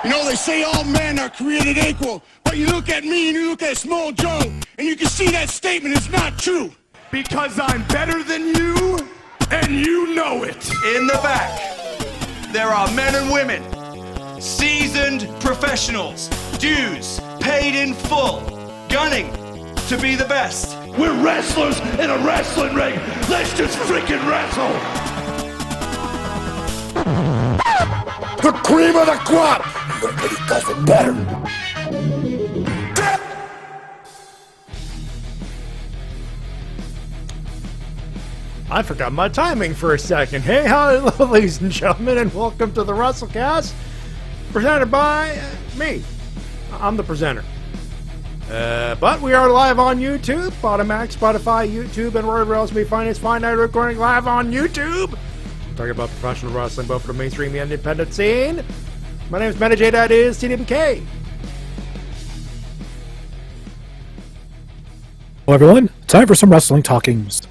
You know, they say all men are created equal, but you look at me and you look at Small Joe, and you can see that statement is not true. Because I'm better than you, and you know it. In the back, there are men and women, seasoned professionals, dudes paid in full, gunning to be the best. We're wrestlers in a wrestling ring. Let's just freaking wrestle. The cream of the crop! Nobody does it better. I forgot my timing for a second. Hey, hello, ladies and gentlemen, and welcome to the Wrestle-Cast, presented by me. I'm the presenter. But we are live on YouTube, Spotify, YouTube, and wherever else we find us. Find out recording live on YouTube. Talking about professional wrestling, both for the mainstream and independent scene. My name is Matty Jay, that is TWK. Hello everyone, time for some wrestling talkings.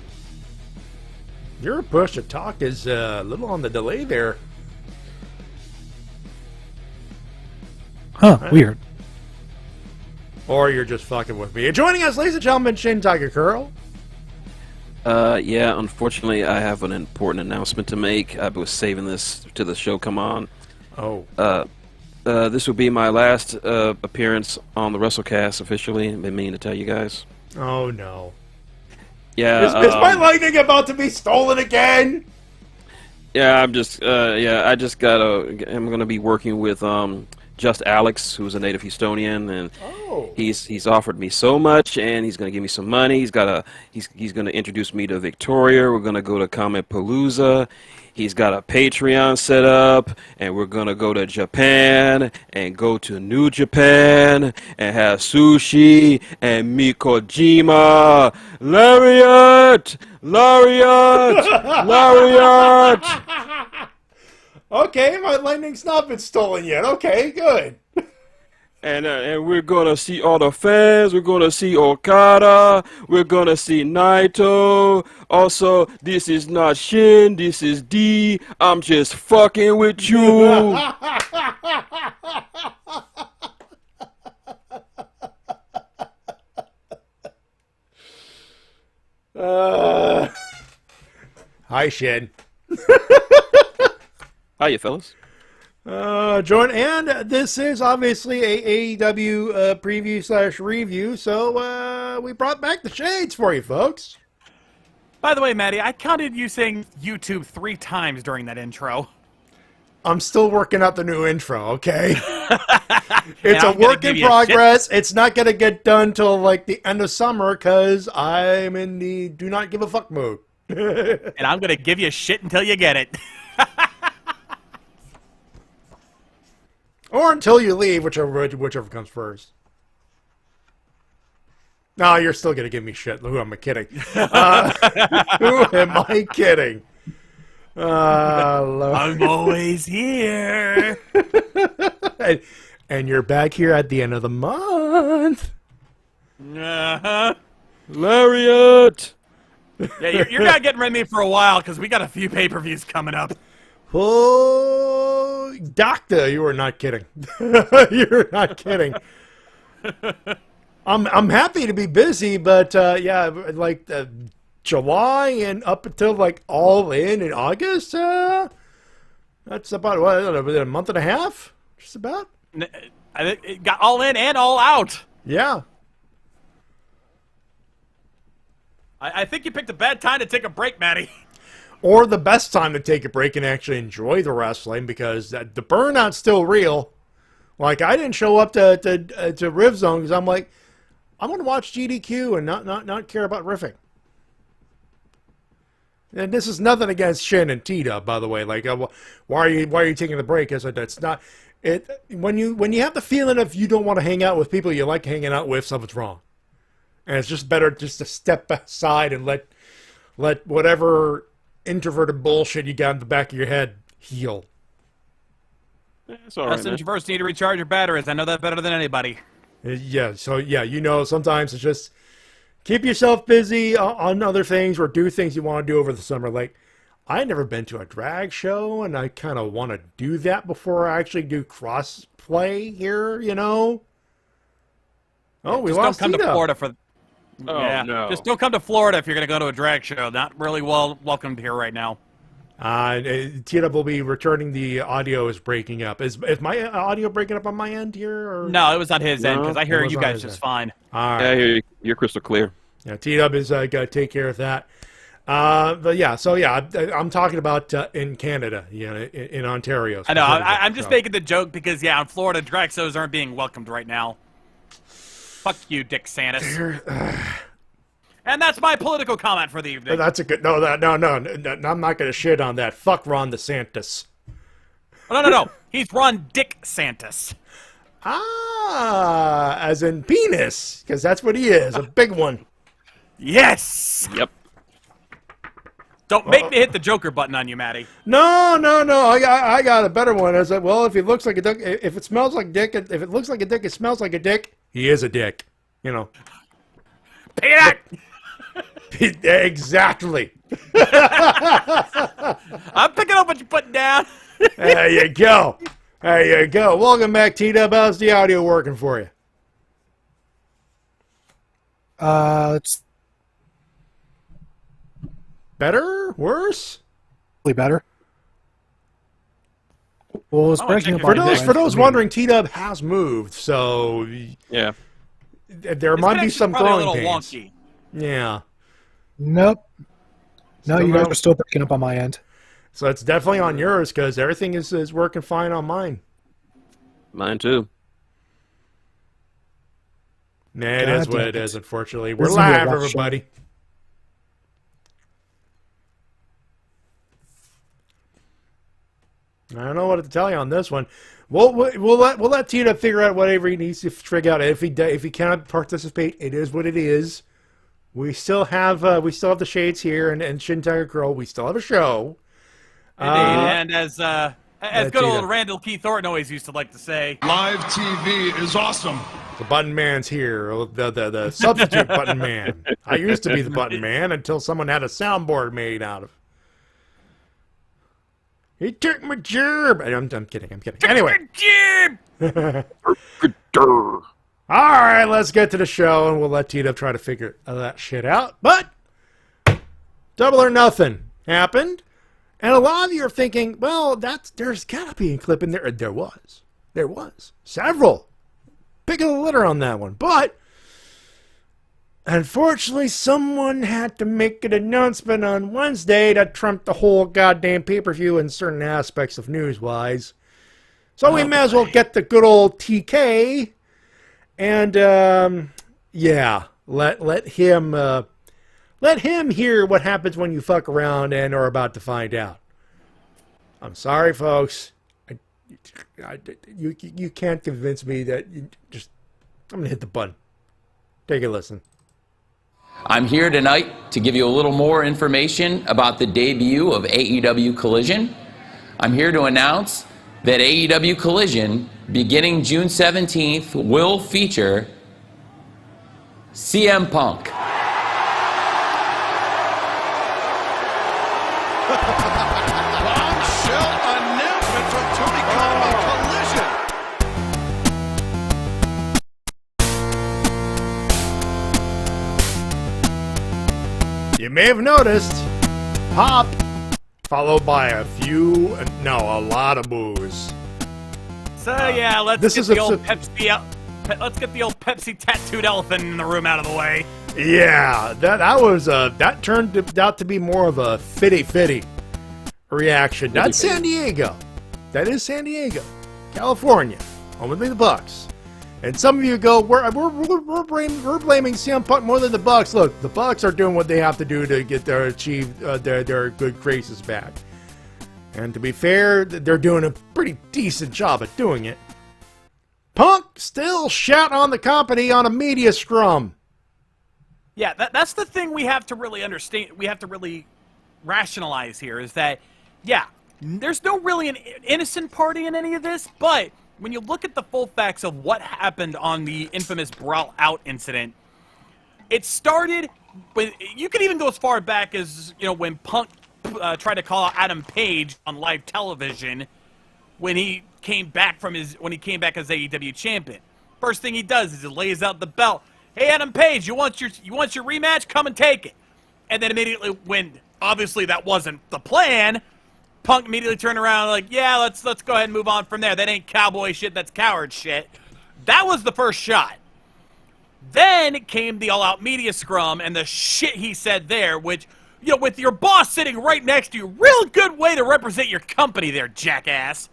Your push to talk is a little on the delay there. Huh, weird. Or you're just fucking with me. And joining us, ladies and gentlemen, Shintigercurl. Yeah, unfortunately, I have an important announcement to make. I was saving this to the show come on. Oh. This will be my last appearance on the Wrestle-Cast officially. I've been meaning to tell you guys. Oh, no. Yeah. Is my lightning about to be stolen again? Yeah, I'm just I'm gonna be working with Just Alex, who's a native Houstonian, and he's offered me so much, and he's gonna give me some money. He's gonna introduce me to Victoria. We're gonna go to Comic Palooza. He's got a Patreon set up, and we're gonna go to Japan and go to New Japan and have sushi and meet Kojima. Lariat! Okay, my lightning's not been stolen yet. Okay, good. And we're gonna see all the fans. We're gonna see Okada. We're gonna see Naito. Also, this is not Shin. This is D. I'm just fucking with you. Hi, Shin. Hiya, fellas. Jordan, and this is obviously a AEW preview / review, so we brought back the shades for you, folks. By the way, Matty, I counted you saying YouTube 3 times during that intro. I'm still working out the new intro, okay? It's a work in progress. It's not going to get done till like the end of summer because I'm in the do not give a fuck mode. And I'm going to give you shit until you get it. Or until you leave, whichever comes first. No, you're still going to give me shit. Who am I kidding? Who am I kidding? I'm always here. and you're back here at the end of the month. Uh-huh. Lariat! Yeah, you're not getting rid of me for a while because we got a few pay-per-views coming up. Oh, doctor, you are not kidding. You're not kidding. I'm happy to be busy, but yeah, like July and up until like all in August, that's about what, a month and a half, just about. I think it got all in and all out. Yeah. I think you picked a bad time to take a break, Matty. Or the best time to take a break and actually enjoy the wrestling, because the burnout's still real. Like, I didn't show up to Riv Zone because I'm like, I'm going to watch GDQ and not care about riffing. And this is nothing against Shin and Tita, by the way. Like, why are you taking the break? I said, that's not it. When you have the feeling of you don't want to hang out with people you like hanging out with, something's wrong. And it's just better just to step aside and let whatever introverted bullshit you got in the back of your head heal. That's all right, Us introverts need to recharge your batteries. I know that better than anybody. Yeah, so yeah, sometimes it's just keep yourself busy on other things or do things you want to do over the summer. Like, I had never been to a drag show, and I kind of want to do that before I actually do cross play here, you know? Oh, we Just lost don't come to Tito. Florida for... Oh, yeah, no. just don't come to Florida if you're going to go to a drag show. Not really welcomed here right now. Tito will be returning. The audio is breaking up. Is my audio breaking up on my end here? Or? No, it was on his end, No, because I hear it was you on guys his just end. fine. All right. Yeah, I hear you. You're crystal clear. Yeah, T-Dub is got to take care of that. But yeah, so yeah, I'm talking about in Canada, in Ontario. I know. I'm just making the joke because, yeah, in Florida, drag shows aren't being welcomed right now. Fuck you, Dick Santis. And that's my political comment for the evening. That's a good. No, I'm not going to shit on that. Fuck Ron DeSantis. Oh, no. He's Ron Dick Santis. Ah, as in penis, because that's what he is, a big one. Yes. Yep. Don't make me hit the Joker button on you, Matty. No. I got a better one. I said, well, if he looks like a dick, if it smells like dick, if it looks like a dick, it smells like a dick. He is a dick. Peanut. Exactly. I'm picking up what you're putting down. There you go. Welcome back, T-Dub. How's the audio working for you? It's Better? Worse? better. Well, it's I wanna breaking check up your on For my those end. wondering, T-Dub has moved, so Yeah. there might be This some connection's growing probably a little pains. wonky. Yeah. Nope. No, Still you guys no? are still breaking up on my end. So it's definitely on yours because everything is working fine on mine. Mine too. Nah, it is God what damn it it. is, unfortunately. We're This is gonna be a live, rough everybody. I don't know what to tell you on this one. We'll let Tina figure out whatever he needs to figure out. If he cannot participate, it is what it is. We still have the shades here and Shintigercurl. We still have a show. And as good old Tito. Randall Keith Thornton always used to like to say, Live TV is awesome. The button man's here. The substitute button man. I used to be the button man until someone had a soundboard made out of. He took my job. I'm kidding. Anyway. All right, let's get to the show, and we'll let T-Dub try to figure that shit out. But Double or Nothing happened, and a lot of you are thinking, well, there's got to be a clip in there. There was several. Pick of the litter on that one, but unfortunately, someone had to make an announcement on Wednesday that trumped the whole goddamn pay-per-view in certain aspects of news-wise. So we may as well get the good old TK, and let him hear what happens when you fuck around and are about to find out. I'm sorry, folks. You can't convince me that. I'm gonna hit the button. Take a listen. I'm here tonight to give you a little more information about the debut of AEW Collision. I'm here to announce that AEW Collision, beginning June 17th, will feature CM Punk. Bombshell announcement from Tony Khan about Collision. You may have noticed, pop, followed by a lot of boos. so yeah, let's this get is the a- old Pepsi out. Let's get the old Pepsi tattooed elephant in the room out of the way. Yeah, that turned out to be more of a fitty reaction. That's San Diego. That is San Diego, California, home of the Bucks. And some of you go, we're blaming CM Punk more than the Bucks. Look, the Bucks are doing what they have to do to get their good graces back. And to be fair, they're doing a pretty decent job at doing it. Punk still shat on the company on a media scrum. Yeah, that's the thing we have to really understand. We have to really rationalize here is that, yeah, there's no really an innocent party in any of this, but when you look at the full facts of what happened on the infamous Brawl Out incident, it started with, you can even go as far back as, when Punk tried to call out Adam Page on live television when he came back as AEW champion. First thing he does is he lays out the belt. Hey, Adam Page, you want your rematch? Come and take it. And then immediately, when obviously that wasn't the plan, Punk immediately turned around like, yeah, let's go ahead and move on from there. That ain't cowboy shit. That's coward shit. That was the first shot. Then came the all-out media scrum and the shit he said there, which, you know, with your boss sitting right next to you, real good way to represent your company there, jackass.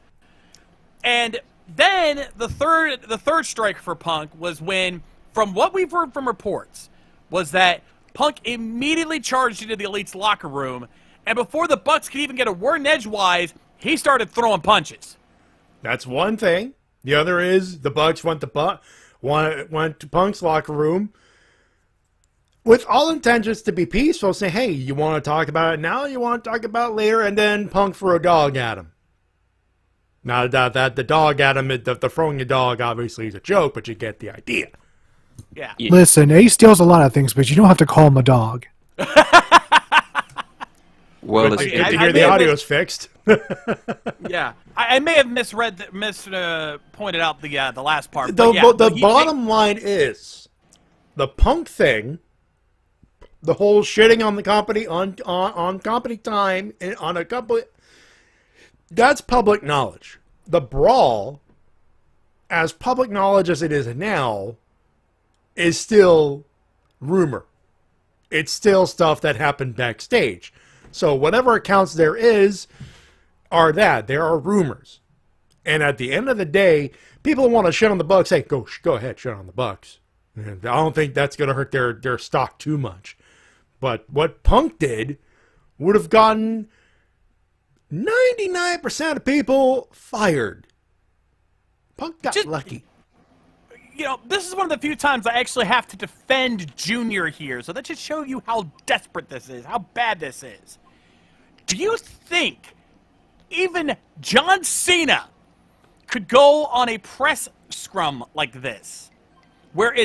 And then the third strike for Punk was when, from what we've heard from reports, was that Punk immediately charged into the Elite's locker room, and before the Bucks could even get a word in edgewise, he started throwing punches. That's one thing. The other is the Bucks went to Punk's locker room with all intentions to be peaceful, say, hey, you want to talk about it now, you want to talk about it later, and then Punk threw a dog at him. Now, that the dog at him, the throwing a dog obviously is a joke, but you get the idea. Yeah. Listen, Ace steals a lot of things, but you don't have to call him a dog. Well, Good it's to hear the audio's fixed. Yeah, I may have pointed out the last part. The bottom line is the Punk thing, the whole shitting on the company on company time and on a couple. That's public knowledge. The brawl, as public knowledge as it is now, is still rumor. It's still stuff that happened backstage. So whatever accounts there are rumors. And at the end of the day, people want to shit on the Bucks. Hey, go ahead, shit on the Bucks. And I don't think that's going to hurt their stock too much. But what Punk did would have gotten 99% of people fired. Punk got lucky. You know, this is one of the few times I actually have to defend Junior here. So that should show you how desperate this is, how bad this is. Do you think even John Cena could go on a press scrum like this, where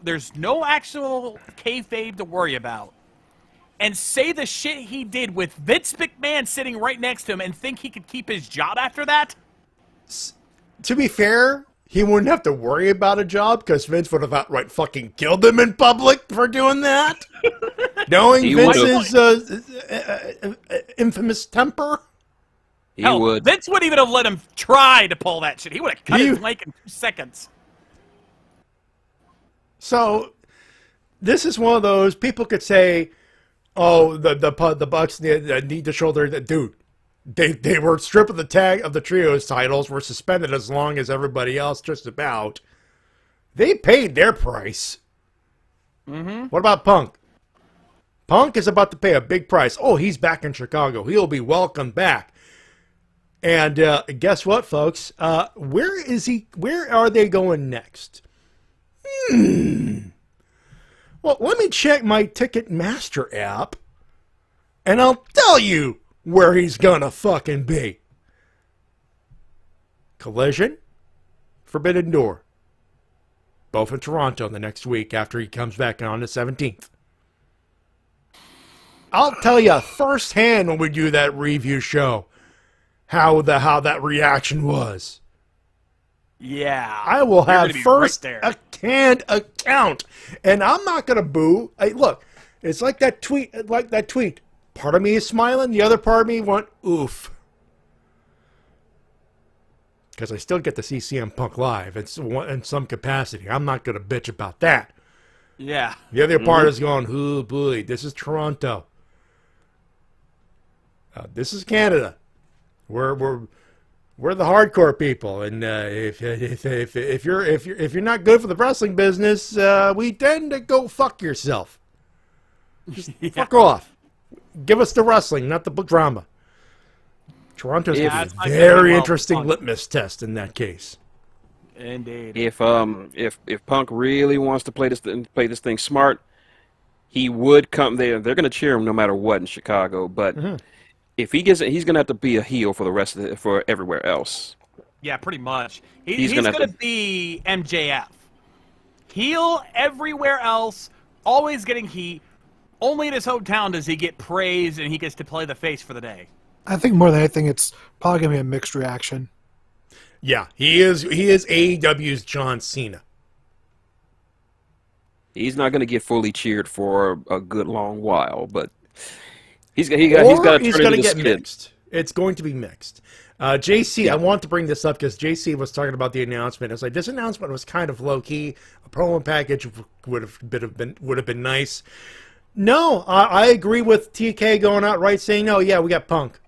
there's no actual kayfabe to worry about, and say the shit he did with Vince McMahon sitting right next to him and think he could keep his job after that? To be fair, he wouldn't have to worry about a job because Vince would have outright fucking killed him in public for doing that. Knowing Vince's infamous temper. He would. Vince wouldn't even have let him try to pull that shit. He would have cut his mic in 2 seconds. So, this is one of those, people could say, oh, the Bucks need to shoulder that. Dude, they were stripped of the tag of the trios titles, were suspended as long as everybody else just about. They paid their price. Mm-hmm. What about Punk? Punk is about to pay a big price. Oh, he's back in Chicago. He'll be welcomed back. And guess what, folks? Where is he? Where are they going next? Well, let me check my Ticketmaster app, and I'll tell you where he's gonna fucking be. Collision, Forbidden Door. Both in Toronto the next week after he comes back on the 17th. I'll tell you firsthand when we do that review show how that reaction was. Yeah. I will have first-hand account. And I'm not going to boo. Hey, look, it's like that tweet. Part of me is smiling. The other part of me went, oof. Because I still get to see CM Punk live in some capacity. I'm not going to bitch about that. Yeah. The other part is going, oh, boy, this is Toronto. This is Canada. We're the hardcore people, and if you're not good for the wrestling business, we tend to go fuck yourself. Just fuck off. Give us the wrestling, not the drama. Toronto's a very interesting litmus test in that case. Indeed. If Punk really wants to play this thing smart, he would come there. They're going to cheer him no matter what in Chicago, but. If he gets it, he's gonna have to be a heel for the rest of for everywhere else. Yeah, pretty much. He's gonna be MJF. Heel everywhere else, always getting heat. only in his hometown does he get praise and he gets to play the face for the day. I think more than anything, it's probably going to be a mixed reaction. Yeah, he is AEW's John Cena. He's not going to get fully cheered for a good long while, but he's got to turn into the skid. Mixed. It's going to be mixed. JC, I want to bring this up because JC was talking about the announcement. It's like this announcement was kind of low key. A promo package would have been nice. No, I agree with TK going out right saying no. Yeah, we got Punk.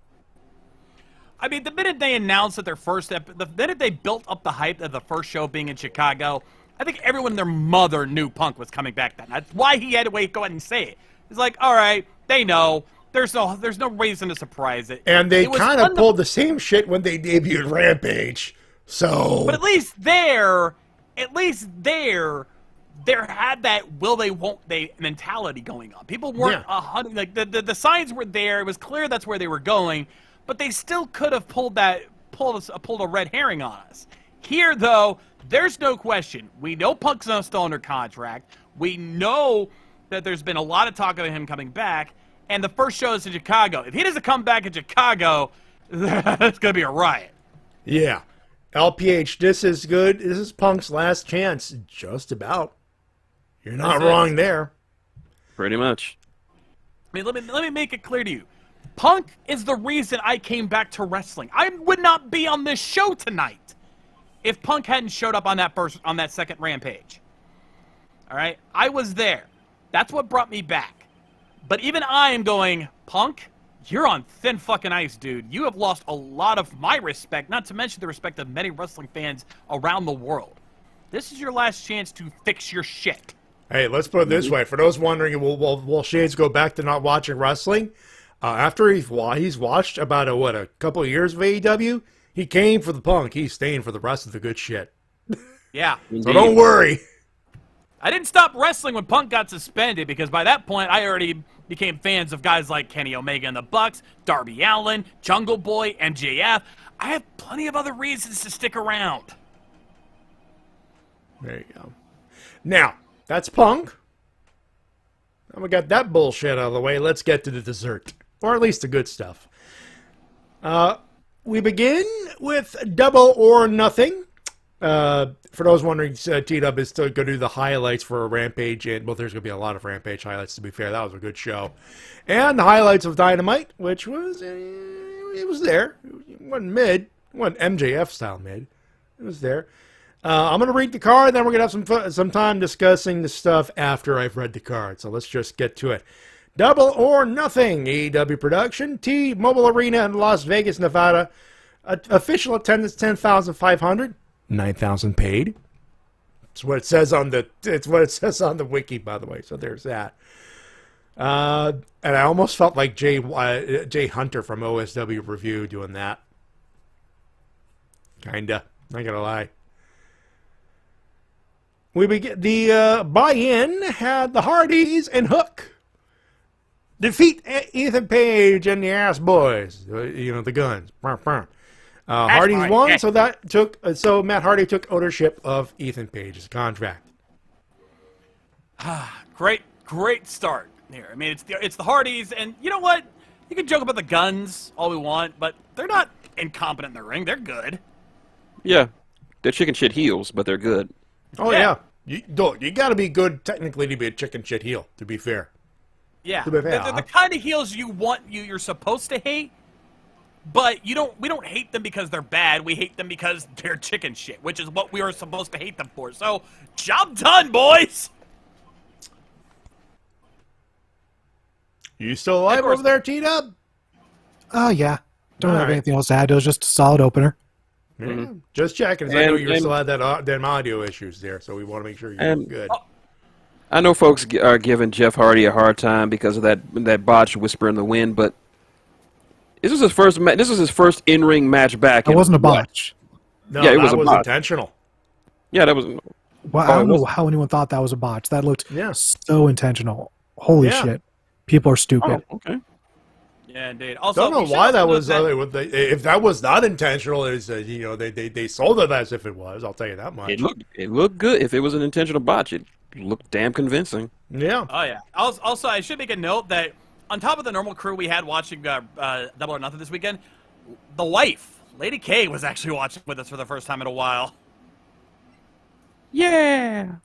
I mean, the minute they announced that the minute they built up the hype of the first show being in Chicago, I think everyone and their mother knew Punk was coming back then. That's why he had to go ahead and say it. It's like, all right, they know. There's no reason to surprise it. And they kind of pulled the same shit when they debuted Rampage. So, but at least there had that will they won't they mentality going on. People weren't like the signs were there. It was clear that's where they were going, but they still could have pulled a red herring on us. Here though, there's no question. We know Punk's still under contract. We know that there's been a lot of talk of him coming back, and the first show is in Chicago. If he doesn't come back in Chicago, it's gonna be a riot. Yeah. LPH, this is good. This is Punk's last chance. Just about. You're not wrong there. Pretty much. I mean, let me make it clear to you. Punk is the reason I came back to wrestling. I would not be on this show tonight if Punk hadn't showed up on that second Rampage. All right? I was there. That's what brought me back. But even I am going, Punk, you're on thin fucking ice, dude. You have lost a lot of my respect, not to mention the respect of many wrestling fans around the world. This is your last chance to fix your shit. Hey, let's put it this way. For those wondering, will Shades go back to not watching wrestling? After he's watched about a couple of years of AEW, he came for the Punk. He's staying for the rest of the good shit. Yeah. So don't worry. I didn't stop wrestling when Punk got suspended because by that point I already became fans of guys like Kenny Omega and the Bucks, Darby Allin, Jungle Boy, MJF. I have plenty of other reasons to stick around. There you go. Now, that's Punk. And we got that bullshit out of the way. Let's get to the dessert. Or at least the good stuff. We begin with Double or Nothing. For those wondering, T-Dub is still going to do the highlights for a Rampage. And, well, there's going to be a lot of Rampage highlights, to be fair. That was a good show. And the highlights of Dynamite, which was, it was there. It wasn't mid. It wasn't MJF-style mid. It was there. I'm going to read the card, then we're going to have some time discussing the stuff after I've read the card. So let's just get to it. Double or Nothing, AEW production, T-Mobile Arena in Las Vegas, Nevada. Official attendance 10,500, 9,000 paid. It's what it says on the wiki, by the way. So there's that. And I almost felt like Jay Hunter from OSW Review doing that. Kinda, not gonna lie. We begin the buy-in had the Hardys and Hook defeat Ethan Page and the Ass Boys. The Guns. Hardys won, so Matt Hardy took ownership of Ethan Page's contract. Great start here. I mean, it's the Hardys, and you know what? You can joke about the Guns all we want, but they're not incompetent in the ring. They're good. Yeah, they're chicken shit heels, but they're good. Oh yeah. You got to be good technically to be a chicken shit heel. To be fair. Yeah, they're the kind of heels you're supposed to hate, but we don't hate them because they're bad. We hate them because they're chicken shit, which is what we were supposed to hate them for. So, job done, boys. You still alive over there, T-Dub? Oh yeah. Don't have anything else to add. It was just a solid opener. Mm-hmm. Just checking, because I know you still had them audio issues there, so we want to make sure you're good. I know folks are giving Jeff Hardy a hard time because of that botched Whisper in the Wind, but this was his first in-ring match back. It wasn't a botch. No, yeah, it was intentional. Yeah, that was. Well, I don't know how anyone thought that was a botch. That looked so intentional. Holy shit! People are stupid. Oh, okay. Yeah, indeed. Also, don't know why that was. If that was not intentional, they sold it as if it was. I'll tell you that much. It looked good. If it was an intentional botch, it looked damn convincing. Yeah. Oh yeah. Also, I should make a note that on top of the normal crew we had watching Double or Nothing this weekend, the wife, Lady K, was actually watching with us for the first time in a while. Yeah.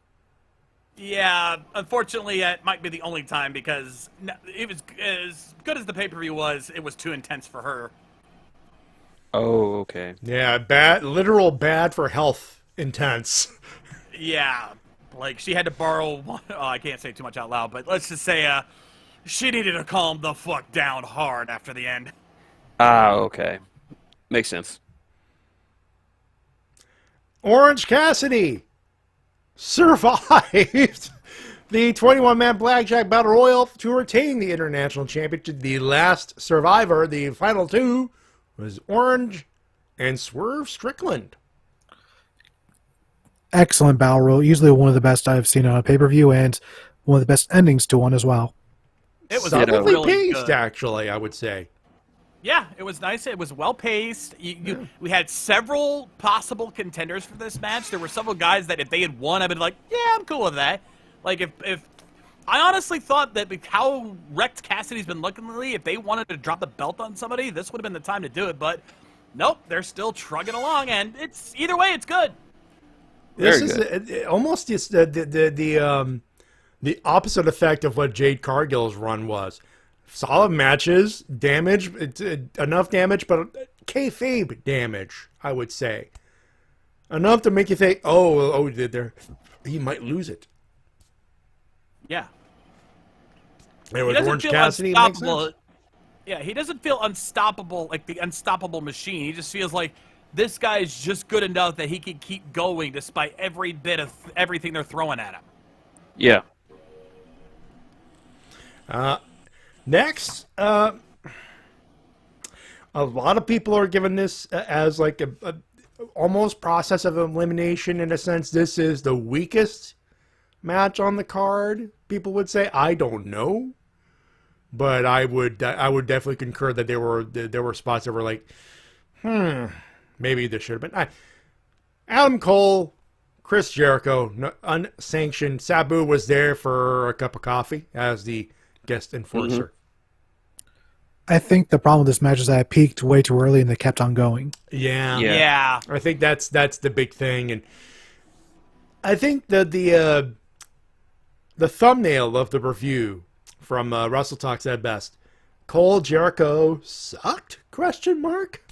Yeah, unfortunately, it might be the only time because it was as good as the pay-per-view was. It was too intense for her. Oh, okay. Yeah, literal bad for health intense. Yeah, like she had to borrow. Oh, I can't say too much out loud, but let's just say she needed to calm the fuck down hard after the end. Ah, okay. Makes sense. Orange Cassidy survived the 21-man Blackjack Battle Royal to retain the International Championship. The last survivor, the final two, was Orange and Swerve Strickland. Excellent battle royal. Easily one of the best I've seen on a pay-per-view, and one of the best endings to one as well. It was solidly really paced, good. actually, I would say. Yeah, it was nice. It was well paced. We had several possible contenders for this match. There were several guys that if they had won, I'd been like, yeah, I'm cool with that. Like if I honestly thought that with how wrecked Cassidy's been looking lately, if they wanted to drop the belt on somebody, this would have been the time to do it. But nope, they're still trugging along, and it's either way, it's good. This is almost just the opposite effect of what Jade Cargill's run was. Solid matches, damage, enough damage, but kayfabe damage, I would say. Enough to make you think, he might lose it. Yeah. It was Orange Cassidy. Makes sense. Yeah, he doesn't feel unstoppable, like the unstoppable machine. He just feels like this guy is just good enough that he can keep going despite every bit of everything they're throwing at him. Yeah. Next, a lot of people are giving this as like a almost process of elimination in a sense. This is the weakest match on the card. People would say, I don't know, but I would definitely concur that there were spots that were like, maybe this should have been. Adam Cole, Chris Jericho, unsanctioned. Sabu was there for a cup of coffee as the guest enforcer. Mm-hmm. I think the problem with this match is that it peaked way too early and they kept on going. Yeah. I think that's the big thing, and I think that the thumbnail of the review from Wrestle Talk said best. Cole Jericho sucked? Question mark.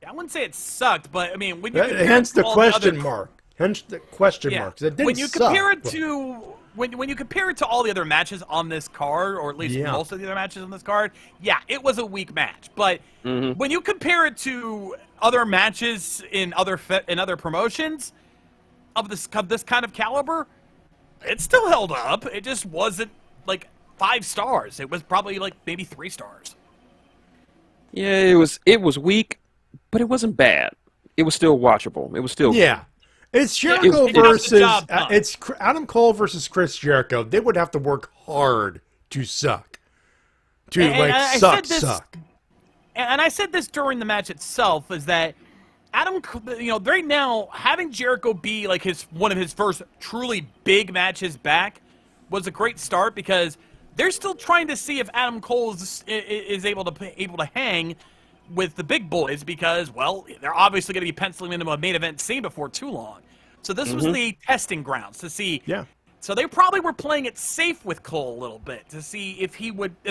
I wouldn't say it sucked, but I mean when you hence the question mark. Hence the question mark. It didn't when you suck, compare it to when you compare it to all the other matches on this card, or at least most of the other matches on this card, yeah, it was a weak match. But when you compare it to other matches in other promotions of this kind of caliber, it still held up. It just wasn't like 5 stars. It was probably like maybe 3 stars. Yeah, it was weak, but it wasn't bad. It was still watchable. It was still It's Jericho versus it's Adam Cole versus Chris Jericho. They would have to work hard to suck. Suck. And I said this during the match itself, is that Adam, right now having Jericho be like one of his first truly big matches back was a great start, because they're still trying to see if Adam Cole is able to hang with the big boys, because, well, they're obviously going to be penciling into a main event scene before too long. So this was the testing grounds to see. Yeah. So they probably were playing it safe with Cole a little bit to see if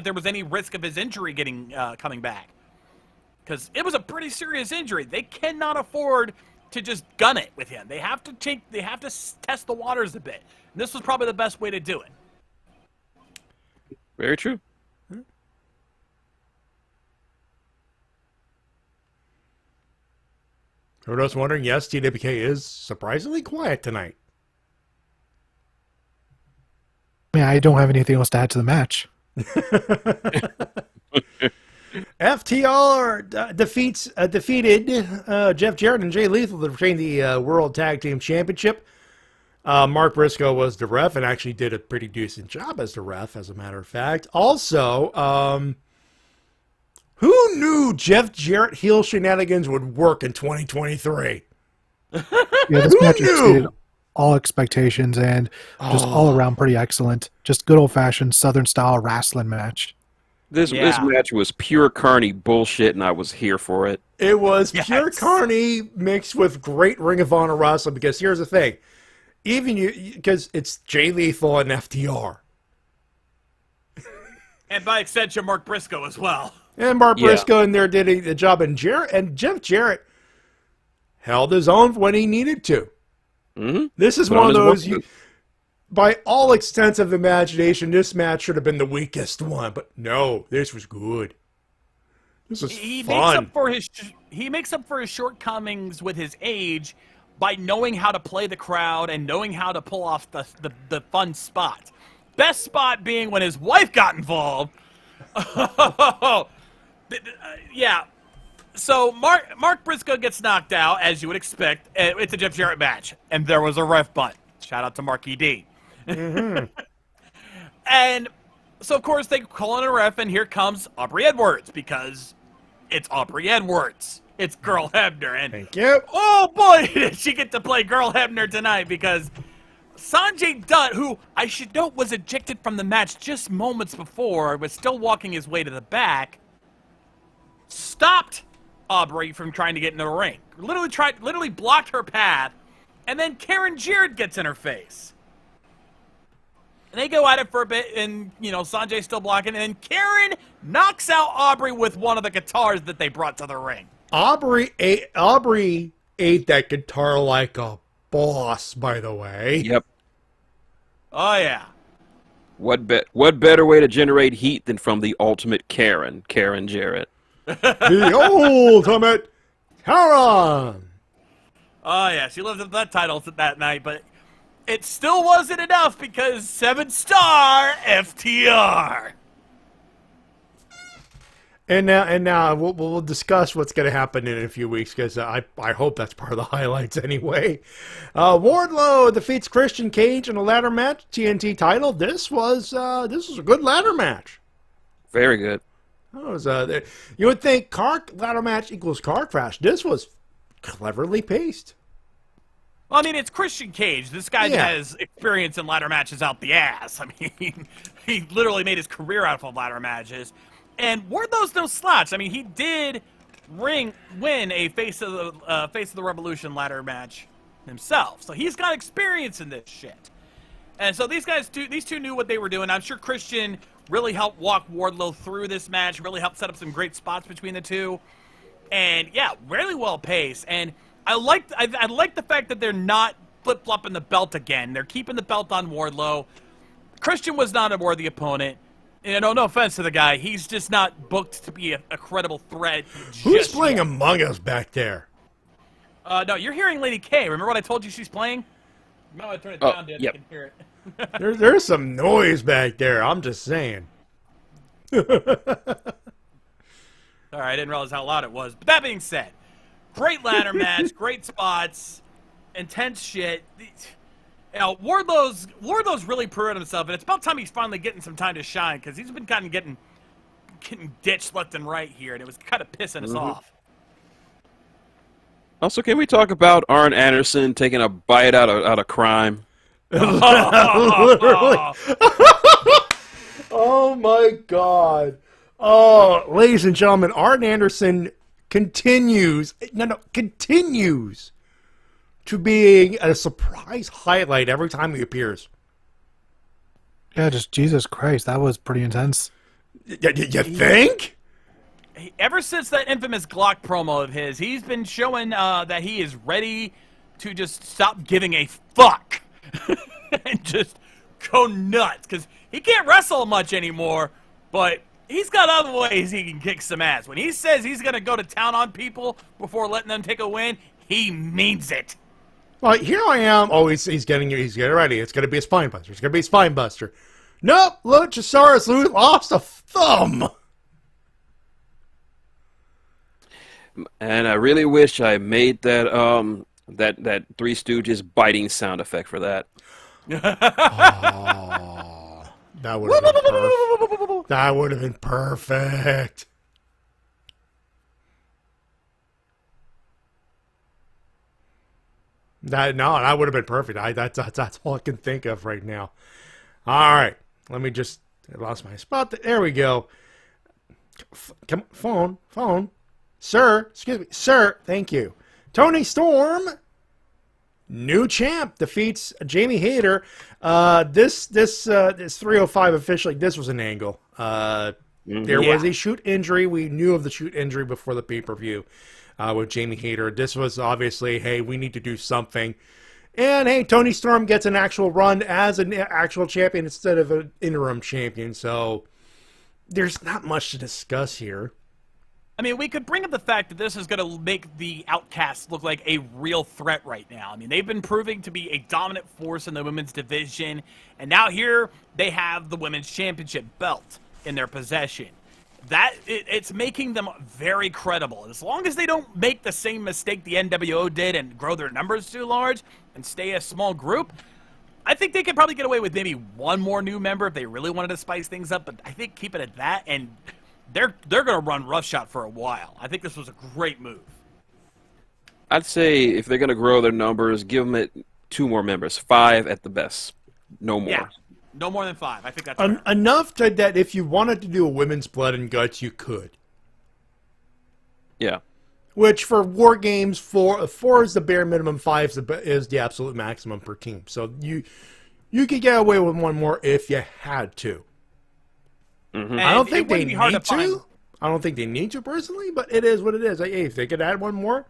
there was any risk of his injury coming back, because it was a pretty serious injury. They cannot afford to just gun it with him. They have to test the waters a bit. And this was probably the best way to do it. Very true. For those wondering, yes, TWK is surprisingly quiet tonight. Yeah, I don't have anything else to add to the match. FTR defeated Jeff Jarrett and Jay Lethal to retain the World Tag Team Championship. Mark Briscoe was the ref and actually did a pretty decent job as the ref, as a matter of fact. Also, who knew Jeff Jarrett heel shenanigans would work in 2023? Yeah, this match exceeded all expectations and just all around pretty excellent. Just good old-fashioned Southern-style wrestling match. This match was pure carny bullshit, and I was here for it. It was pure carny mixed with great Ring of Honor wrestling, because here's the thing. Because it's Jay Lethal and FTR. And by extension, Mark Briscoe as well. And Mark Briscoe in there did a job. And Jeff Jarrett held his own when he needed to. Mm-hmm. This is one of those, by all extensive imagination, this match should have been the weakest one. But no, this was good. This was fun. He makes up for his shortcomings with his age by knowing how to play the crowd and knowing how to pull off the fun spots. Best spot being when his wife got involved. Yeah. So Mark Briscoe gets knocked out, as you would expect. It's a Jeff Jarrett match. And there was a ref bunt. Shout out to Marky D. Mm-hmm. And so, of course, they call in a ref, and here comes Aubrey Edwards, because it's Aubrey Edwards. It's Girl Hebner. And thank you. Oh, boy, did she get to play Girl Hebner tonight, because Sanjay Dutt, who I should note was ejected from the match just moments before, was still walking his way to the back, stopped Aubrey from trying to get into the ring. Literally blocked her path, and then Karen Jarrett gets in her face. And they go at it for a bit, and, Sanjay's still blocking, and Karen knocks out Aubrey with one of the guitars that they brought to the ring. Aubrey ate that guitar like a boss, by the way. Yep. Oh, yeah. What better way to generate heat than from the ultimate Karen Jarrett? The ultimate Karen! Oh, yeah, she lived up to that title that night, but it still wasn't enough, because 7-star FTR. And now we'll discuss what's going to happen in a few weeks, because I hope that's part of the highlights anyway. Wardlow defeats Christian Cage in a ladder match, TNT title. This was a good ladder match. Very good. You would think ladder match equals car crash. This was cleverly paced. Well, I mean, it's Christian Cage. This guy has experience in ladder matches out the ass. I mean, he literally made his career out of ladder matches. And Wardlow's no slouch. I mean, he did win a Face of the Revolution ladder match himself. So he's got experience in this shit. And so these two knew what they were doing. I'm sure Christian really helped walk Wardlow through this match, really helped set up some great spots between the two. And yeah, really well paced. And I like the fact that they're not flip-flopping the belt again. They're keeping the belt on Wardlow. Christian was not a worthy opponent. No offense to the guy. He's just not booked to be a credible threat. Who's playing Among Us back there? No, you're hearing Lady K. Remember what I told you she's playing? No, I turned it down, dude. Yep. I can hear it. There's some noise back there. I'm just saying. Sorry, I didn't realize how loud it was. But that being said, great ladder match, great spots, intense shit. Wardlow's really proven himself, and it's about time he's finally getting some time to shine, because he's been kind of getting ditched left and right here, and it was kind of pissing us off. Also, can we talk about Arn Anderson taking a bite out of crime? Literally. Oh my God. Oh, ladies and gentlemen, Arn Anderson continues to being a surprise highlight every time he appears. Yeah, just Jesus Christ, that was pretty intense. You think? Ever since that infamous Glock promo of his, he's been showing that he is ready to just stop giving a fuck and just go nuts, because he can't wrestle much anymore, but he's got other ways he can kick some ass. When he says he's going to go to town on people before letting them take a win, he means it. Well, here I am. Oh, he's getting ready. It's going to be a spine buster. It's going to be a spine buster. Nope, Luchasaurus lost a thumb. And I really wish I made that that Three Stooges biting sound effect for that. Oh, that would have been perfect. That would have been perfect. That would have been perfect. That's all I can think of right now. All right, I lost my spot. There we go. Phone, sir. Excuse me, sir. Thank you. Tony Storm, new champ, defeats Jamie Hayter. This 305 officially. This was an angle. There was a shoot injury. We knew of the shoot injury before the pay-per-view with Jamie Hayter. This was obviously, hey, we need to do something. And, hey, Tony Storm gets an actual run as an actual champion instead of an interim champion. So there's not much to discuss here. I mean, we could bring up the fact that this is going to make the Outcasts look like a real threat right now. I mean, they've been proving to be a dominant force in the women's division. And now here they have the women's championship belt in their possession. It's making them very credible. As long as they don't make the same mistake the NWO did and grow their numbers too large and stay a small group, I think they could probably get away with maybe one more new member if they really wanted to spice things up. But I think keep it at that, and they're going to run roughshod for a while. I think this was a great move. I'd say if they're going to grow their numbers, give them 2 more members, 5 at the best, no more. Yeah. No more than 5. I think that's fair. Enough that if you wanted to do a women's blood and guts, you could. Yeah. Which for war games, 4 is the bare minimum, 5 is the absolute maximum per team. So you could get away with 1 more if you had to. Mm-hmm. I don't think they need to. I don't think they need to personally, but it is what it is. Like, hey, if they could add 1 more,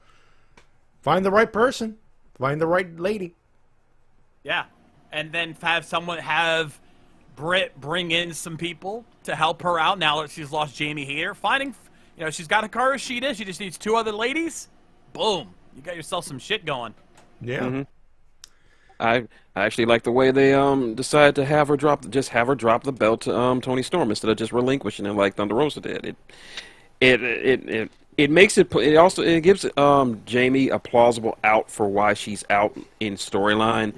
find the right person, find the right lady. Yeah. And then have Britt bring in some people to help her out now that she's lost Jamie Hayter. She's got Hikaru Shida. She just needs 2 other ladies. Boom. You got yourself some shit going. Yeah. Mm-hmm. I actually like the way they decided to have her drop the belt to Tony Storm instead of just relinquishing it like Thunder Rosa did. It makes it. It gives Jamie a plausible out for why she's out in storyline.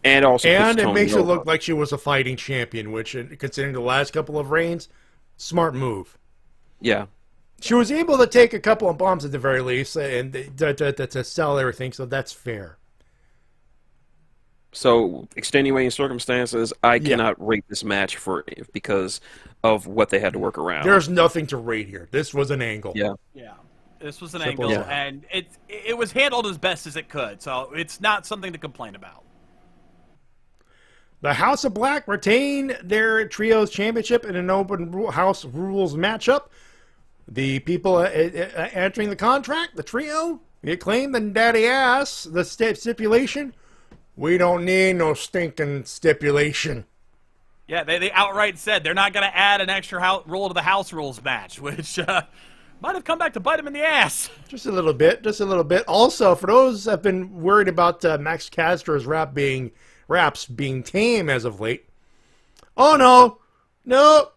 And it makes it look like she was a fighting champion, which, considering the last couple of reigns, smart move. Yeah. She was able to take a couple of bombs at the very least and to sell everything, so that's fair. So, extenuating circumstances, I cannot rate this match because of what they had to work around. There's nothing to rate here. This was an angle. Yeah. Yeah. This was an angle, and it was handled as best as it could, so it's not something to complain about. The House of Black retain their Trios Championship in an open house rules matchup. The people entering the contract, the Trio, they claim the Daddy Ass, the stipulation. We don't need no stinking stipulation. Yeah, they outright said they're not going to add an extra rule to the house rules match, which might have come back to bite them in the ass. Just a little bit. Also, for those that have been worried about Max Caster's raps being tame as of late. Oh, no,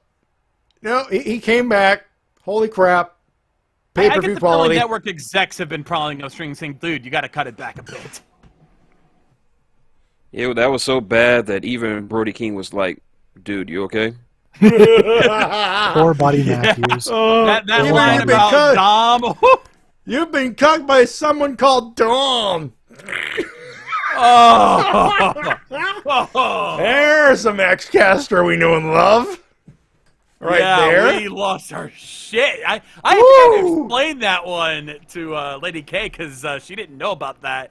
he came back. Holy crap. Pay-per-view quality. Network execs have been prowling those strings saying, dude, you got to cut it back a bit. Yeah, that was so bad that even Brody King was like, dude, you okay? Poor Buddy Matthews. That line about Dom. You've been cucked by someone called Dom. There's a Max Caster we know and love. Right there. We lost our shit. I had to explain that one to Lady K because she didn't know about that.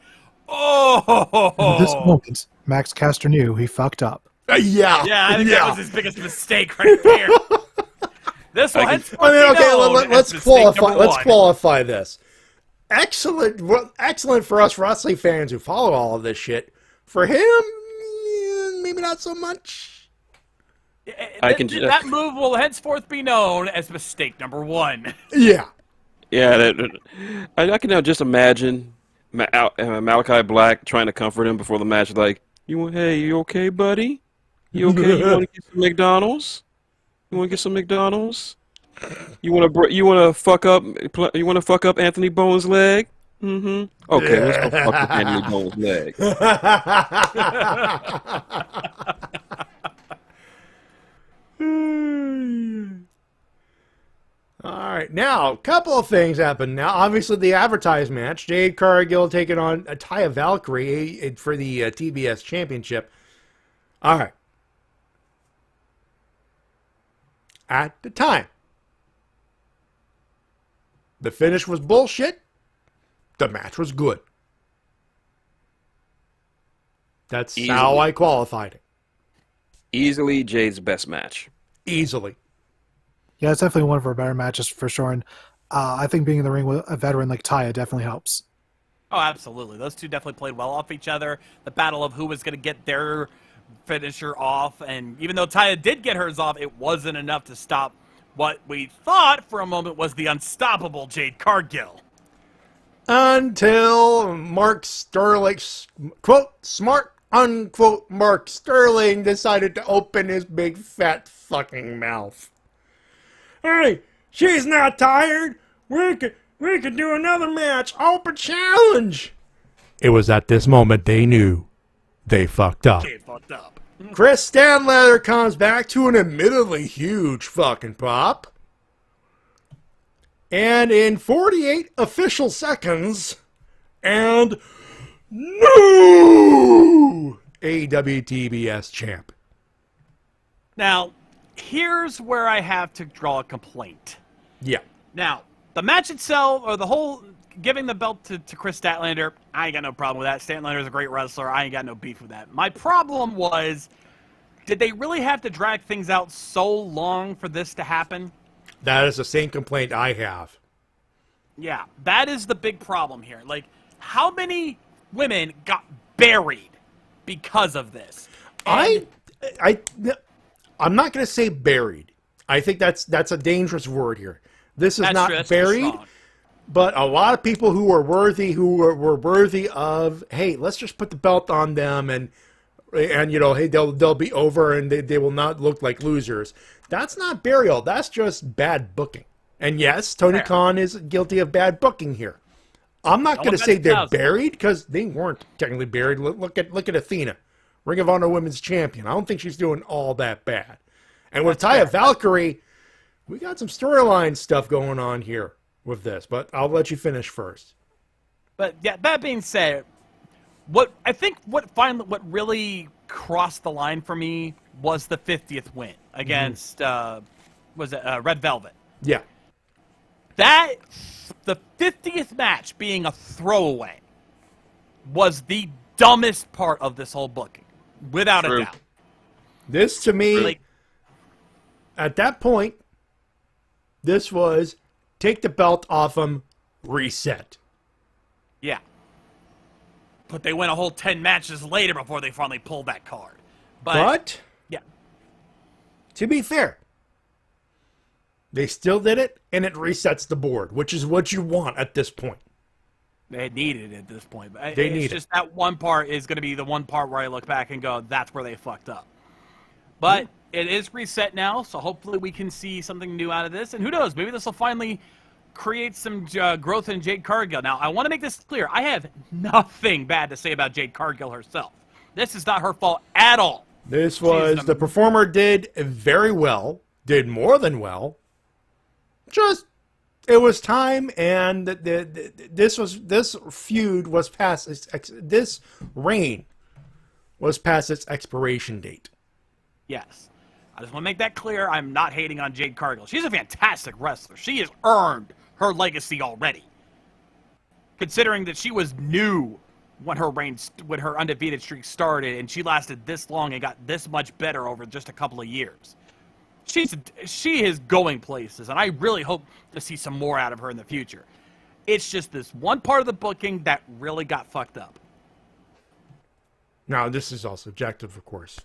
In this moment, Max Caster knew he fucked up. Yeah, I think that was his biggest mistake right there. This one. Let's qualify this. Excellent for us wrestling fans who follow all of this shit. For him, maybe not so much. That move will henceforth be known as mistake number 1. Yeah. I can now just imagine Malachi Black trying to comfort him before the match, like, hey, you okay, buddy? You okay? You want to get some McDonald's? You want to get some McDonald's? You want to fuck up Anthony Bones' leg? Mm-hmm. Okay, let's go fuck up Anthony Bones' leg. All right, now a couple of things happen. Now, obviously, the advertised match: Jade Cargill taking on Taya Valkyrie for the TBS Championship. All right. At the time, the finish was bullshit. The match was good. That's how I qualified it. Easily Jade's best match. Easily. Yeah, it's definitely one of her better matches for sure. And I think being in the ring with a veteran like Taya definitely helps. Oh, absolutely. Those two definitely played well off each other. The battle of who was going to get their finisher off. And even though Taya did get hers off, it wasn't enough to stop what we thought for a moment was the unstoppable Jade Cargill. Until Mark Sterling, quote, smart, unquote, Mark Sterling decided to open his big fat fucking mouth. Hey, she's not tired. We could do another match. Open challenge. It was at this moment they knew they fucked up. Jade fucked up. Chris Stanlander comes back to an admittedly huge fucking pop. And in 48 official seconds, and new AEW TBS champ. Now, here's where I have to draw a complaint. Yeah. Now, the match itself, or the whole giving the belt to Chris Statlander, I ain't got no problem with that. Statlander's a great wrestler. I ain't got no beef with that. My problem was, did they really have to drag things out so long for this to happen? That is the same complaint I have. Yeah, that is the big problem here. Like, how many women got buried because of this? And I'm not going to say buried. I think that's a dangerous word here. This is not that's buried, but a lot of people who are worthy, who were worthy of, hey, let's just put the belt on them and you know, hey, they'll be over and they will not look like losers. That's not burial. That's just bad booking. And yes, Tony Khan is guilty of bad booking here. I'm not going to say they're buried because they weren't technically buried. Look at Athena, Ring of Honor Women's Champion. I don't think she's doing all that bad. And with Taya Valkyrie, we got some storyline stuff going on here with this, but I'll let you finish first. But yeah, that being said, what really crossed the line for me was the 50th win against Red Velvet. Yeah. That the 50th match being a throwaway was the dumbest part of this whole booking, without a doubt. This to me, at that point, this was take the belt off him, reset. Yeah. But they went a whole 10 matches later before they finally pulled that card. But yeah. To be fair, they still did it, and it resets the board, which is what you want at this point. They need it at this point. But it's just that one part is going to be the one part where I look back and go, that's where they fucked up. But it is reset now, so hopefully we can see something new out of this. And who knows, maybe this will finally create some growth in Jade Cargill. Now, I want to make this clear. I have nothing bad to say about Jade Cargill herself. This is not her fault at all. This was, the performer did very well, did more than well. Just, it was time, and this feud was past this reign was past its expiration date. Yes. I just want to make that clear. I'm not hating on Jade Cargill. She's a fantastic wrestler. She has earned her legacy already. Considering that she was new when her undefeated streak started, and she lasted this long and got this much better over just a couple of years. She is going places, and I really hope to see some more out of her in the future. It's just this one part of the booking that really got fucked up. Now, this is all subjective, of course.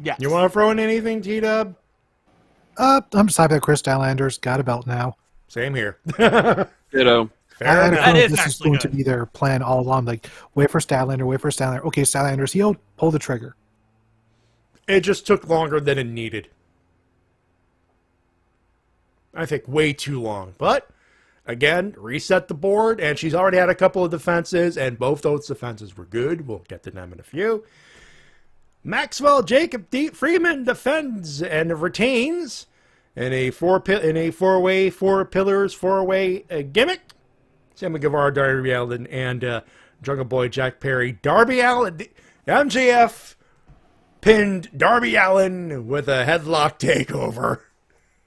Yes. You want to throw in anything, T-Dub? I'm just happy that Chris Statlander's got a belt now. Same here. Ditto. Fair enough. That is this is going to be their plan all along. Like, wait for Statlander, wait for Statlander. Okay, Statlander's healed. Pull the trigger. It just took longer than it needed. I think way too long. But, again, reset the board, and she's already had a couple of defenses, and both those defenses were good. We'll get to them in a few. Maxwell Jacob Freeman defends and retains in a four pillars gimmick. Sammy Guevara, Darby Allin, and Jungle Boy Jack Perry. Darby Allin, MJF pinned Darby Allin with a headlock takeover.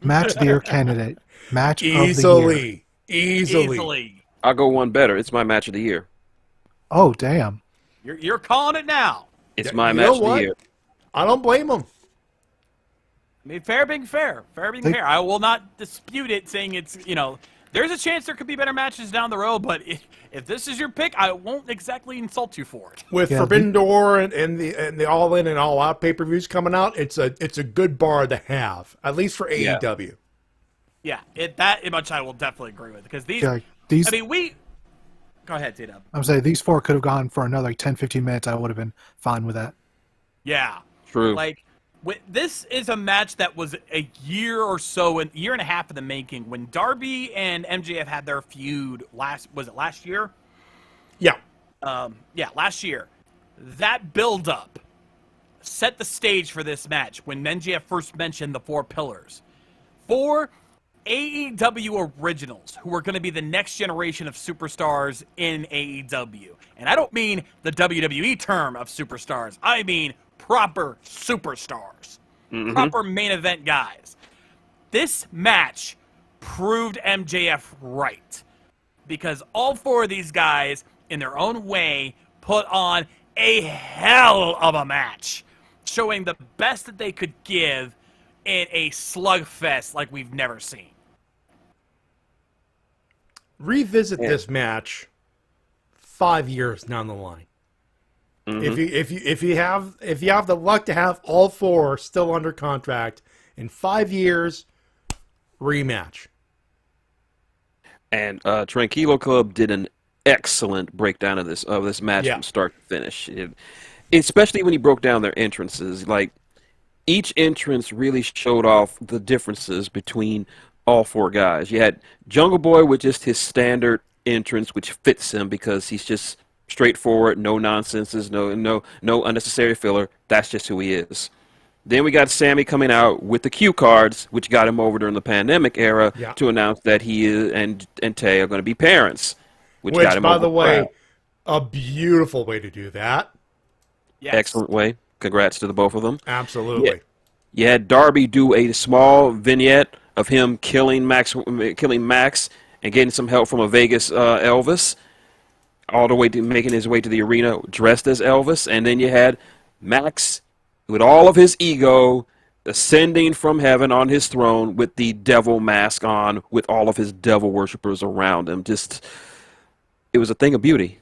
Match of the year candidate. Match of the year. Easily. I'll go one better. It's my match of the year. Oh, damn. You're calling it now. It's my match of the year. I don't blame him. I mean, fair being fair. Fair being fair. I will not dispute it, saying it's, there's a chance there could be better matches down the road, but if this is your pick, I won't exactly insult you for it. With Forbidden Door and the All In and All Out pay-per-views coming out, it's a good bar to have, at least for AEW. Yeah, that much I will definitely agree with, because these. Go ahead, T-Dub. I'm saying these four could have gone for another 10, 15 minutes. I would have been fine with that. Yeah. True. This is a match that was a year or so, a year and a half in the making. When Darby and MJF had their feud last year? Yeah. Last year. That build-up set the stage for this match when MJF first mentioned the four pillars. 4 AEW originals who are going to be the next generation of superstars in AEW. And I don't mean the WWE term of superstars. I mean proper superstars. Mm-hmm. Proper main event guys. This match proved MJF right. Because all 4 of these guys, in their own way, put on a hell of a match. Showing the best that they could give in a slugfest like we've never seen. Revisit this match 5 years down the line. Mm-hmm. If you have the luck to have all 4 still under contract in 5 years, rematch. And Tranquilo Club did an excellent breakdown of this match from start to finish. Especially when he broke down their entrances, like each entrance really showed off the differences between all 4 guys. You had Jungle Boy with just his standard entrance, which fits him because he's just straightforward, no nonsenses, no unnecessary filler. That's just who he is. Then we got Sammy coming out with the cue cards, which got him over during the pandemic era to announce that he is and Tay are going to be parents, which got him over. By the way, a beautiful way to do that. Yes. Excellent way. Congrats to the both of them. Absolutely. You had Darby do a small vignette of him killing Max and getting some help from a Vegas Elvis, all the way to making his way to the arena dressed as Elvis. And then you had Max with all of his ego ascending from heaven on his throne with the devil mask on with all of his devil worshippers around him. It was a thing of beauty.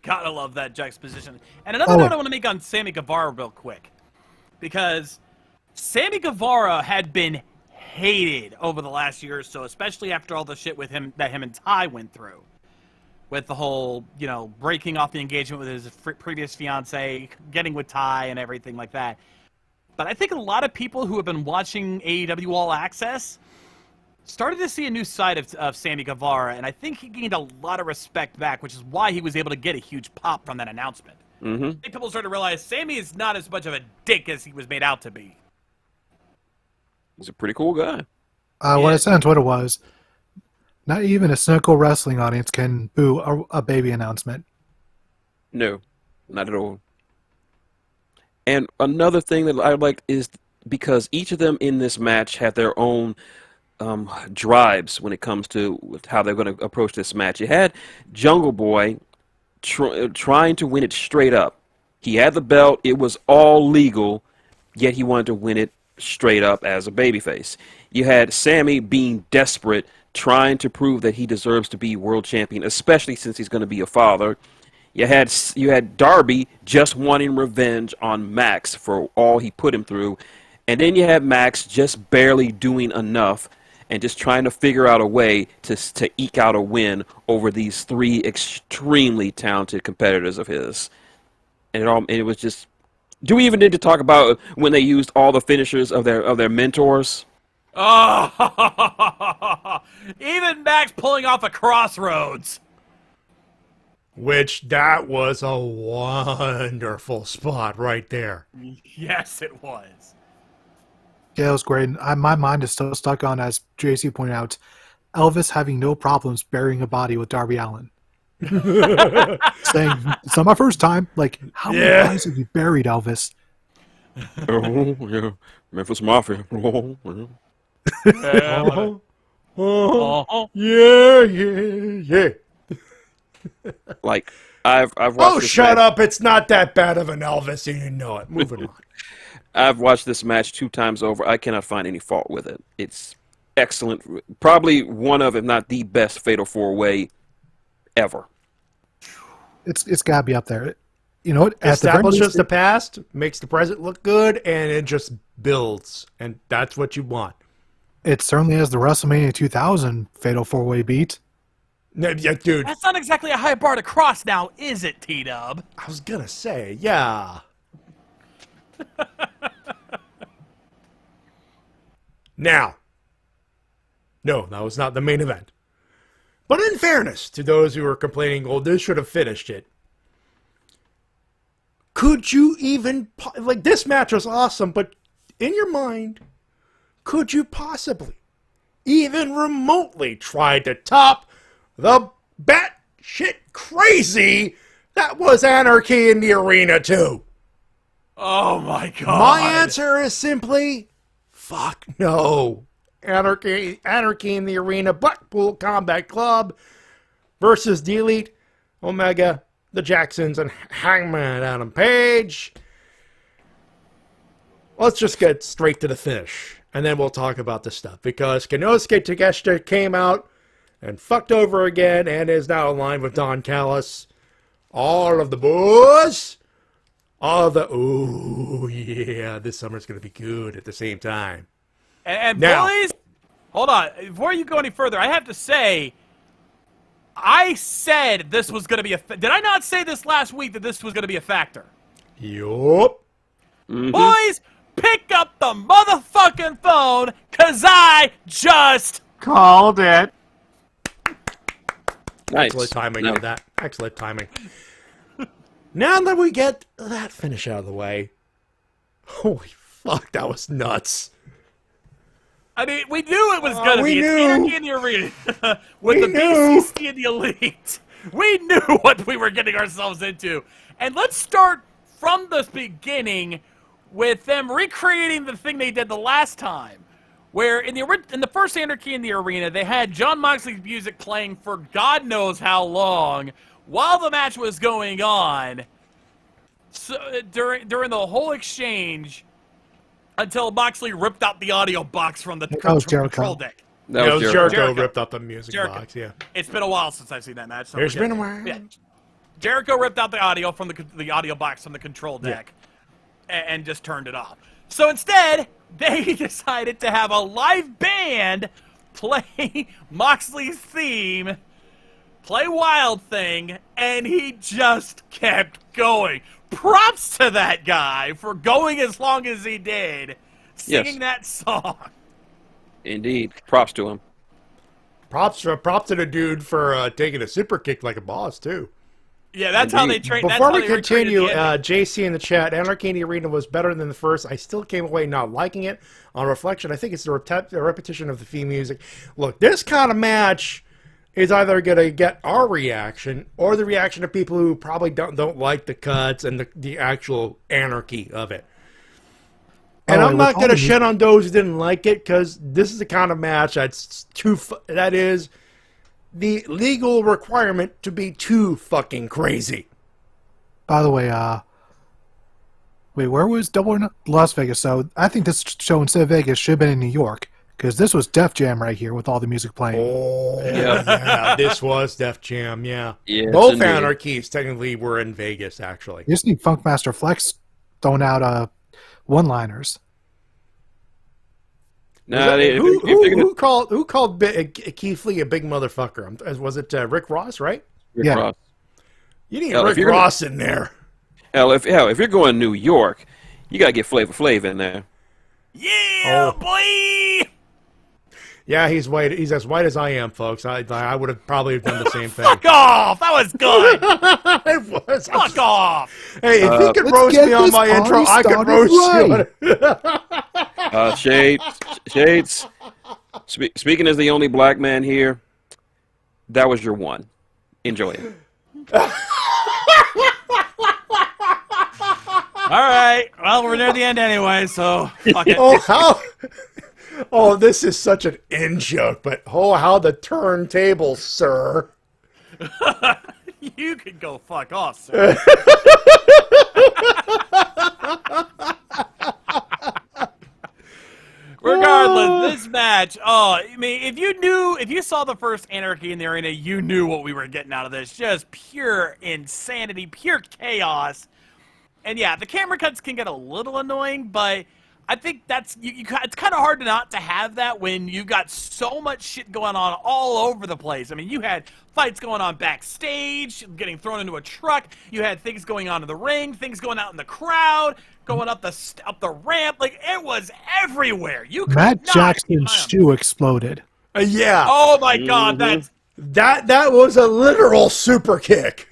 Gotta love that juxtaposition. And another note I want to make on Sammy Guevara real quick, because Sammy Guevara had been hated over the last year or so, especially after all the shit with him that him and Ty went through, with the whole, breaking off the engagement with his previous fiance, getting with Ty and everything like that. But I think a lot of people who have been watching AEW All Access started to see a new side of Sammy Guevara, and I think he gained a lot of respect back, which is why he was able to get a huge pop from that announcement. Mm-hmm. I think people started to realize Sammy is not as much of a dick as he was made out to be. He's a pretty cool guy. What I said on Twitter was, not even a cynical wrestling audience can boo a baby announcement. No, not at all. And another thing that I like is because each of them in this match had their own drives when it comes to how they're going to approach this match. You had Jungle Boy trying to win it straight up. He had the belt. It was all legal, yet he wanted to win it straight up as a babyface. You had Sammy being desperate, trying to prove that he deserves to be world champion, especially since he's going to be a father. You had Darby just wanting revenge on Max for all he put him through. And then you had Max just barely doing enough and just trying to figure out a way to eke out a win over these 3 extremely talented competitors of his. And it was just... Do we even need to talk about when they used all the finishers of their mentors? Oh, even Max pulling off a Crossroads. Which, that was a wonderful spot right there. Yes, it was. Yeah, it was great. My mind is still stuck on, as JC pointed out, Elvis having no problems burying a body with Darby Allin. Saying, it's not my first time. Like, how many times have you buried Elvis? Oh, yeah. Memphis Mafia. Yeah. Like, I've watched Oh, this shut match. up. It's not that bad of an Elvis, and you know it. Moving on. I've watched this match 2 times over. I cannot find any fault with it. It's excellent. Probably one of, if not the best Fatal 4-Way ever. It's got to be up there. You know what? Establishes the past, makes the present look good, and it just builds. And that's what you want. It certainly has the WrestleMania 2000 Fatal 4-Way beat. Yeah, dude. That's not exactly a high bar to cross now, is it, T-Dub? I was going to say, yeah. Now. No, that was not the main event. But in fairness to those who were complaining, oh, this should have finished it. Could you even, like, this match was awesome, but in your mind, could you possibly even remotely try to top the batshit crazy that was Anarchy in the Arena 2? Oh my god. My answer is simply, fuck no. Anarchy in the Arena, Blackpool Combat Club versus the Elite, Omega, the Jacksons, and Hangman Adam Page. Let's just get straight to the finish, and then we'll talk about this stuff, because Konosuke Takeshita came out and fucked over again and is now aligned with Don Callis. All of the boys, all of the, ooh, yeah, this summer's going to be good at the same time. And now, boys, hold on. Before you go any further, I have to say, I said this was going to be a... Did I not say this last week that this was going to be a factor? Yup. Mm-hmm. Boys, pick up the motherfucking phone, because I just called it. Nice. Excellent timing No. on that. Excellent timing. Now that we get that finish out of the way, holy fuck, that was nuts. I mean, we knew it was going to we be. It's knew. Anarchy in the Arena with We the knew. BCC and the Elite. We knew what we were getting ourselves into. And let's start from the beginning with them recreating the thing they did the last time, where in the first Anarchy in the Arena, they had Jon Moxley's music playing for God knows how long while the match was going on. So during the whole exchange, until Moxley ripped out the audio box from the control deck. That was Jericho ripped up the music box, yeah. It's been a while since I've seen that match. So It's been a while. Yeah. Jericho ripped out the audio from the audio box from the control deck and just turned it off. So instead, they decided to have a live band play Moxley's theme, play Wild Thing, and he just kept going. Props to that guy for going as long as he did, singing that song. Indeed. Props to him. Props to the dude for taking a super kick like a boss, too. Yeah, that's how they train. Before we continue, JC in the chat, Anarchy in the Arena was better than the first. I still came away not liking it. On reflection, I think it's a repetition of the theme music. Look, this kind of match is either going to get our reaction or the reaction of people who probably don't like the cuts and the actual anarchy of it. And I'm not going to shit on those who didn't like it, because this is the kind of match that is the legal requirement to be too fucking crazy. By the way, wait, where was Double or Nothing? Las Vegas. So I think this show instead of Vegas should have been in New York, because this was Def Jam right here with all the music playing. Oh, yeah, this was Def Jam, yeah. Yes, both indeed. Anarchies technically were in Vegas, actually. You just need Funkmaster Flex throwing out one-liners. Nah, Who called Keith Lee a big motherfucker? Was it Rick Ross, right? Rick Ross. You need Rick Ross in there. If you're going New York, you gotta get Flavor Flav in there. Yeah, boy. Yeah, he's white. He's as white as I am, folks. I would have probably done the same thing. Fuck off! That was good. It was. Fuck off. Hey, if you could roast me on my intro, I could roast you. Shades. Speaking as the only black man here, that was your one. Enjoy it. All right. Well, we're near the end anyway, so fuck it. Oh, this is such an in joke, but how the turntables, sir. You can go fuck off, sir. Regardless, this match, I mean, if you saw the first Anarchy in the Arena, you knew what we were getting out of this. Just pure insanity, pure chaos. And yeah, the camera cuts can get a little annoying, but I think it's kind of hard not to have that when you've got so much shit going on all over the place. I mean, you had fights going on backstage, getting thrown into a truck. You had things going on in the ring, things going out in the crowd, going up the ramp. Like, it was everywhere. Matt Jackson's shoe exploded. Yeah. Oh my God, that was a literal super kick.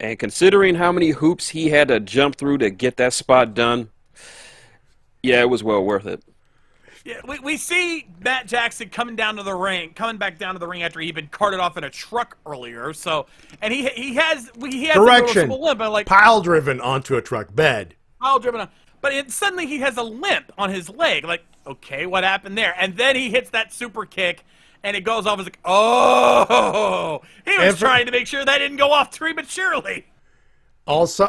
And considering how many hoops he had to jump through to get that spot done, yeah, it was well worth it. Yeah, we see Matt Jackson coming back down to the ring after he'd been carted off in a truck earlier. So, and he has Correction. A limp, like pile driven onto a truck bed. Pile driven on, but suddenly he has a limp on his leg. Like, okay, what happened there? And then he hits that super kick. And it goes off as like, oh, he was trying to make sure that didn't go off prematurely. Also,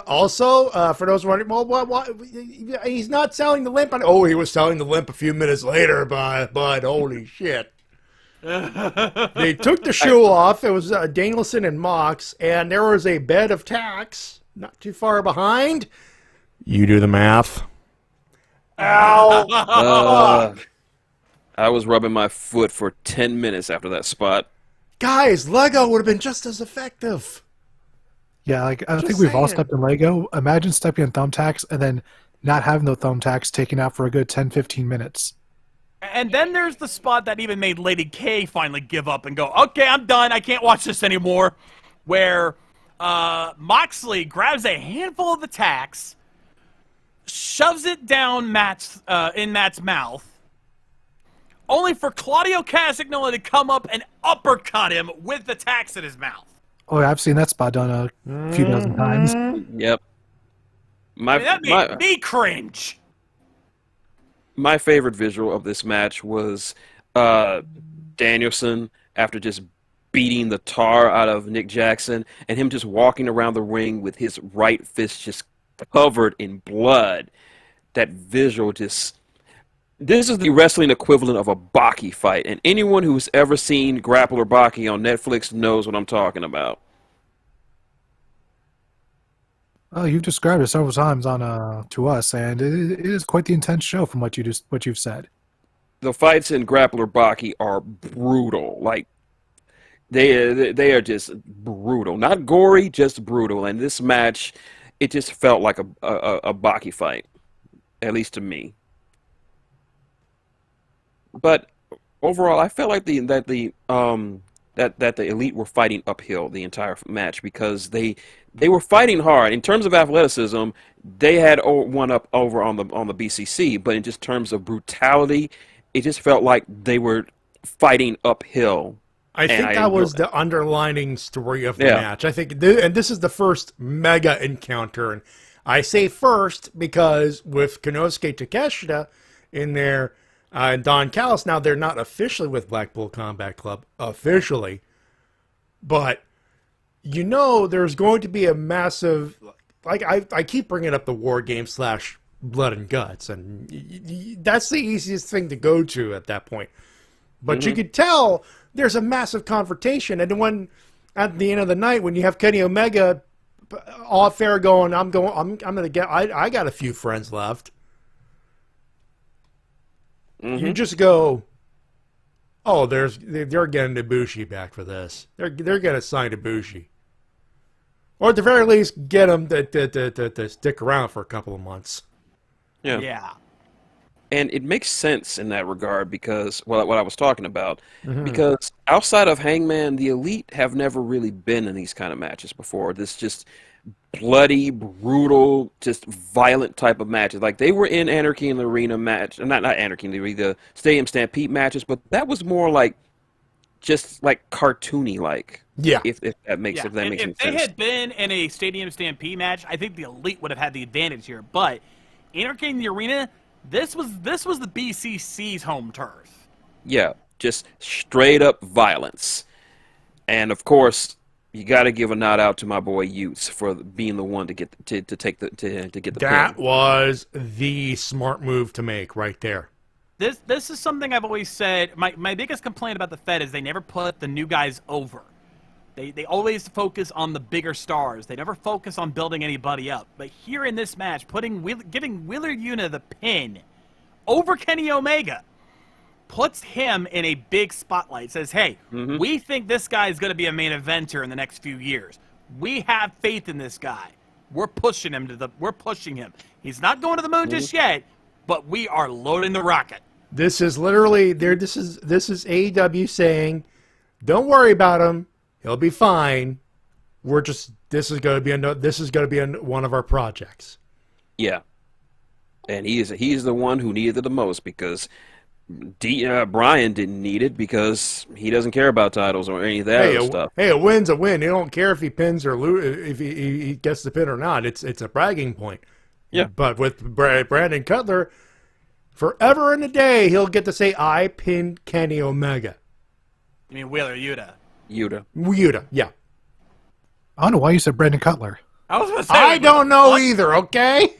for those wondering, well, he's not selling the limp. He was selling the limp a few minutes later, but holy shit. They took the shoe off. It was Danielson and Mox, and there was a bed of tacks not too far behind. You do the math. Ow! I was rubbing my foot for 10 minutes after that spot. Guys, Lego would have been just as effective. Yeah, like I think we've all stepped in Lego. Imagine stepping in thumbtacks and then not having the thumbtacks taken out for a good 10-15 minutes. And then there's the spot that even made Lady K finally give up and go, okay, I'm done. I can't watch this anymore. Where Moxley grabs a handful of the tacks, shoves it down in Matt's mouth, only for Claudio Castagnoli to come up and uppercut him with the tacks in his mouth. Oh, yeah, I've seen that spot done a few dozen times. Yep. That made me cringe. My favorite visual of this match was Danielson, after just beating the tar out of Nick Jackson, and him just walking around the ring with his right fist just covered in blood. That visual just... This is the wrestling equivalent of a Baki fight, and anyone who's ever seen Grappler Baki on Netflix knows what I'm talking about. Oh, you've described it several times to us, and it is quite the intense show from what you've said. The fights in Grappler Baki are brutal. Like, they are just brutal. Not gory, just brutal. And this match, it just felt like a Baki fight, at least to me. But overall, I felt like that the Elite were fighting uphill the entire match, because they were fighting hard. In terms of athleticism, they had one up over on the BCC, but in just terms of brutality, it just felt like they were fighting uphill. I think that was the underlining story of the match. I think, and this is the first mega encounter, and I say first because with Konosuke Takeshita in there. And Don Callis, now they're not officially with Blackpool Combat Club, officially, but there's going to be a massive, like I keep bringing up the War Game / Blood and Guts, and that's the easiest thing to go to at that point. But you could tell there's a massive confrontation, and when at the end of the night, when you have Kenny Omega off there going, I'm gonna get, I got a few friends left. You just go, oh, they're getting Ibushi back for this. They're gonna sign Ibushi, or at the very least get him to stick around for a couple of months. Yeah. And it makes sense in that regard because, well, what I was talking about, because outside of Hangman, the Elite have never really been in these kind of matches before. This just bloody, brutal, just violent type of matches. Like they were in Anarchy in the Arena match, not Anarchy in the Arena, the Stadium Stampede matches, but that was more like just like cartoony, like. Yeah. If that makes any sense. If they had been in a Stadium Stampede match, I think the Elite would have had the advantage here. But Anarchy in the Arena. This was the BCC's home turf. Yeah, just straight up violence. And of course, you got to give a nod out to my boy Utes for being the one to get to get the That pin. was the smart move to make right there. This is something I've always said. My biggest complaint about the Fed is they never put the new guys over. They always focus on the bigger stars. They never focus on building anybody up. But here in this match, giving Wheeler Yuta the pin over Kenny Omega puts him in a big spotlight. Says, hey, we think this guy is going to be a main eventer in the next few years. We have faith in this guy. We're pushing him We're pushing him. He's not going to the moon just yet, but we are loading the rocket. This is literally there. This is AEW saying, don't worry about him. He'll be fine. This is going to be one of our projects. Yeah, and he's the one who needed it the most because Brian didn't need it because he doesn't care about titles or any of that other stuff. Hey, a win's a win. He don't care if he pins or if he gets the pin or not. It's a bragging point. Yeah, but with Brandon Cutler, forever and a day he'll get to say, "I pinned Kenny Omega." You mean Wheeler Yuta? Yuta, yeah. I don't know why you said Brandon Cutler. I was going to say. I don't know either. Okay.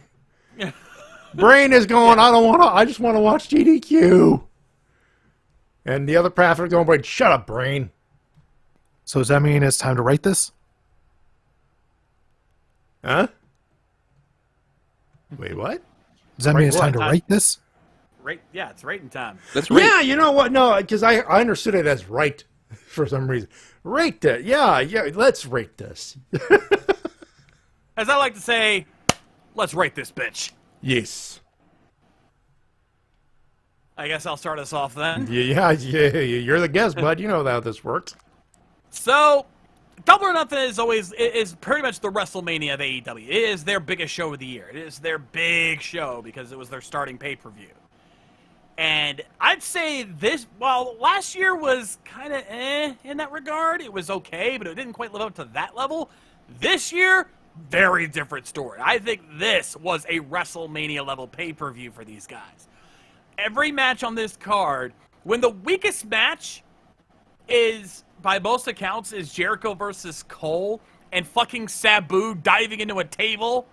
Brain is going. I just want to watch GDQ. And the other prophet are going, shut up, Brain. So does that mean it's time to write this? Huh? Wait, what? Does that mean it's time to write this? Right, yeah, it's writing time. That's right. Yeah, you know what? No, because I understood it as right for some reason. Rate it. Yeah, let's rate this. As I like to say, let's rate this bitch. Yes. I guess I'll start us off then. Yeah, you're the guest, bud. You know how this works. So, Double or Nothing is pretty much the WrestleMania of AEW. It is their biggest show of the year. It is their big show because it was their starting pay-per-view. And I'd say last year was kind of in that regard. It was okay, but it didn't quite live up to that level. This year, very different story. I think this was a WrestleMania level pay-per-view for these guys. Every match on this card, when the weakest match is, by most accounts, is Jericho versus Cole and fucking Sabu diving into a table,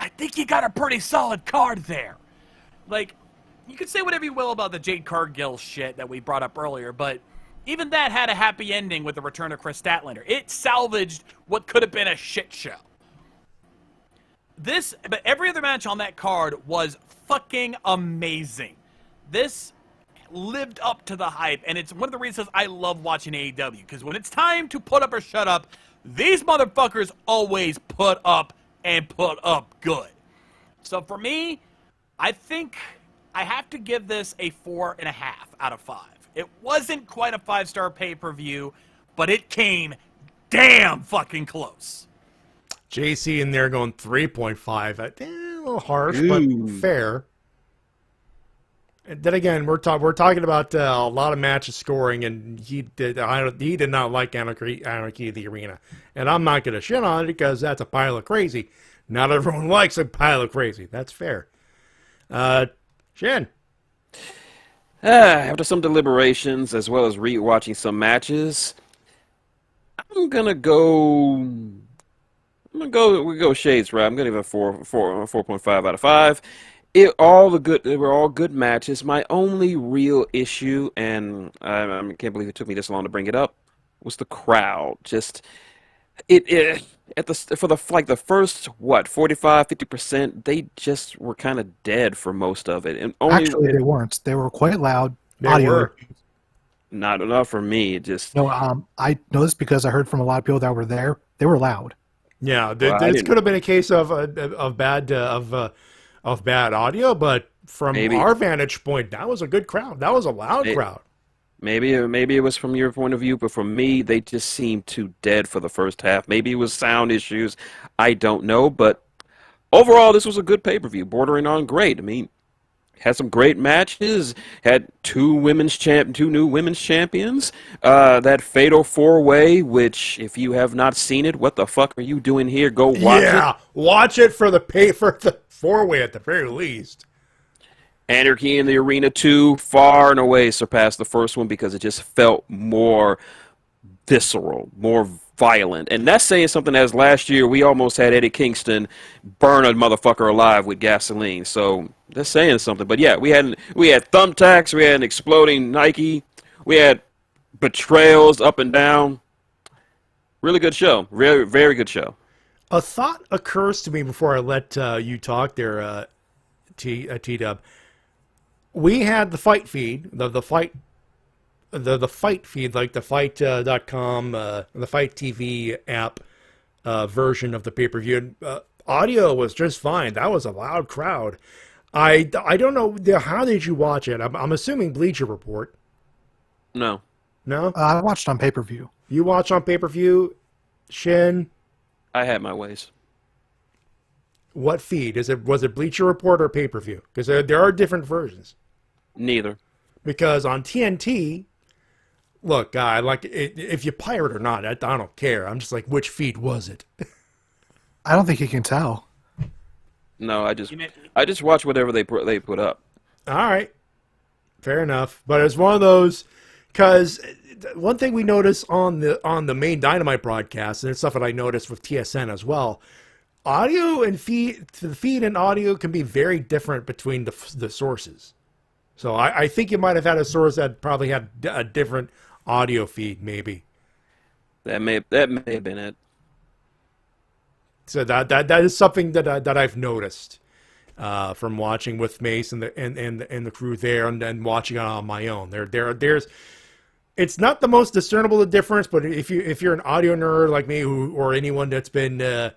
I think you got a pretty solid card there. Like, you could say whatever you will about the Jade Cargill shit that we brought up earlier, but even that had a happy ending with the return of Chris Statlander. It salvaged what could have been a shit show. But every other match on that card was fucking amazing. This lived up to the hype, and it's one of the reasons I love watching AEW, because when it's time to put up or shut up, these motherfuckers always put up and put up good. So for me, I think I have to give this a 4.5 out of 5. It wasn't quite a 5-star pay-per-view, but it came damn fucking close. JC in there going 3.5. A little harsh, but fair. And then again, we're talking about a lot of matches scoring, and he did not like Anarchy of the Arena, and I'm not going to shit on it because that's a pile of crazy. Not everyone likes a pile of crazy. That's fair. Shin. After some deliberations, as well as re-watching some matches, we go shades right. I'm gonna give it a 4.5 out of 5. They were all good matches. My only real issue, and I can't believe it took me this long to bring it up, was the crowd. Just the first 45-50%, they just were kind of dead for most of it. And Actually, they weren't. They were quite loud. They were. Not enough for me. I know this because I heard from a lot of people that were there. They were loud. Yeah, this could have been a case of of bad audio, but from Maybe. our vantage point, that was a good crowd. That was a loud crowd. Maybe it was from your point of view, but from me, they just seemed too dead for the first half. Maybe it was sound issues. I don't know, but overall, this was a good pay-per-view, bordering on great. I mean, had some great matches. Had two new women's champions. That fatal four-way, which if you have not seen it, what the fuck are you doing here? Go watch it. Yeah, watch it for the four-way at the very least. Anarchy in the Arena 2 far and away surpassed the first one because it just felt more visceral, more violent. And that's saying something, as last year we almost had Eddie Kingston burn a motherfucker alive with gasoline. So that's saying something. But yeah, we had thumbtacks, we had an exploding Nike, we had betrayals up and down. Really good show. Very, very good show. A thought occurs to me before I let you talk there, T-Dub. We had the fight feed, the fight feed, like the fight.com, the Fight TV app version of the pay-per-view. Audio was just fine. That was a loud crowd. I don't know, how did you watch it? I'm assuming Bleacher Report. No. No? I watched on pay-per-view. You watched on pay-per-view, Shin? I had my ways. What feed? Was it Bleacher Report or pay-per-view? Because there are different versions. Neither. Because on TNT, look, guy, like if you pirate or not, I don't care. I'm just like, which feed was it? I don't think you can tell. No, I just watch whatever they put up. All right, fair enough. But it's one of those, because one thing we notice on the main Dynamite broadcast, and it's stuff that I noticed with TSN as well, audio and feed and audio can be very different between the sources. So I think you might have had a source that probably had a different audio feed, maybe. That may have been it. So that is something that I've noticed from watching with Mace and the crew there, and then watching it on my own. There's it's not the most discernible difference, but if you're an audio nerd like me, or anyone that's been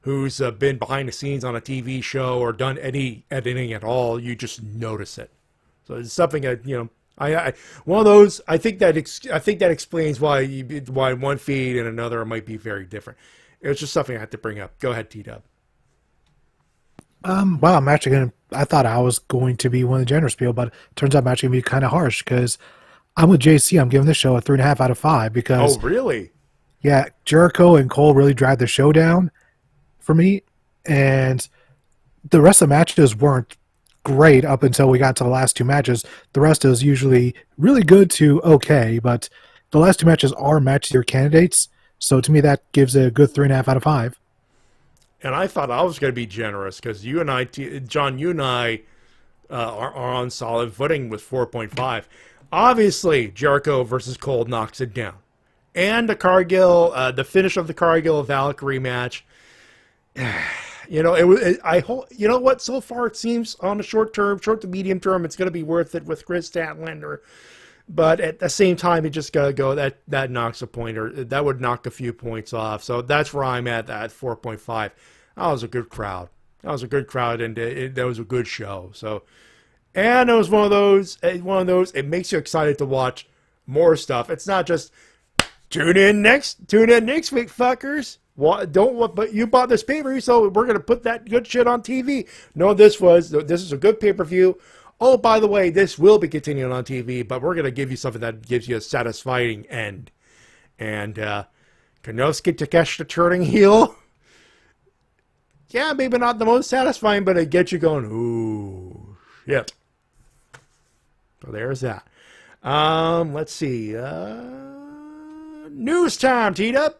who's been behind the scenes on a TV show or done any editing at all, you just notice it. So it's something that, I one of those. I think that explains why one feed and another might be very different. It's just something I had to bring up. Go ahead, T-Dub. Wow, I'm actually I thought I was going to be one of the generous people, but it turns out I'm actually going to be kind of harsh because I'm with JC. I'm giving this show a 3.5 out of 5 because. Oh, really? Yeah, Jericho and Cole really dragged the show down for me, and the rest of the matches weren't great up until we got to the last two matches. The rest is usually really good to okay, but the last two matches are match of your candidates. So to me, that gives a good 3.5 out of 5. And I thought I was going to be generous because you and I, John, you and I are on solid footing with 4.5. Obviously, Jericho versus Cole knocks it down. And the Cargill, the finish of the Cargill Valkyrie match. I hope, you know what? So far, it seems on the short to medium term, it's going to be worth it with Chris Statlander. But at the same time, it just got to go. That knocks a point, or that would knock a few points off. So that's where I'm at 4.5. That was a good crowd. And that was a good show. So, and it was one of those. It makes you excited to watch more stuff. It's not just tune in next week, fuckers. But you bought this pay-per-view, so we're gonna put that good shit on TV. No, this is a good pay-per-view. Oh, by the way, this will be continuing on TV, but we're gonna give you something that gives you a satisfying end. And Konosuke Takeshita turning heel. Yeah, maybe not the most satisfying, but it gets you going, ooh, shit. So there's that. Let's see. News time, T-Dub.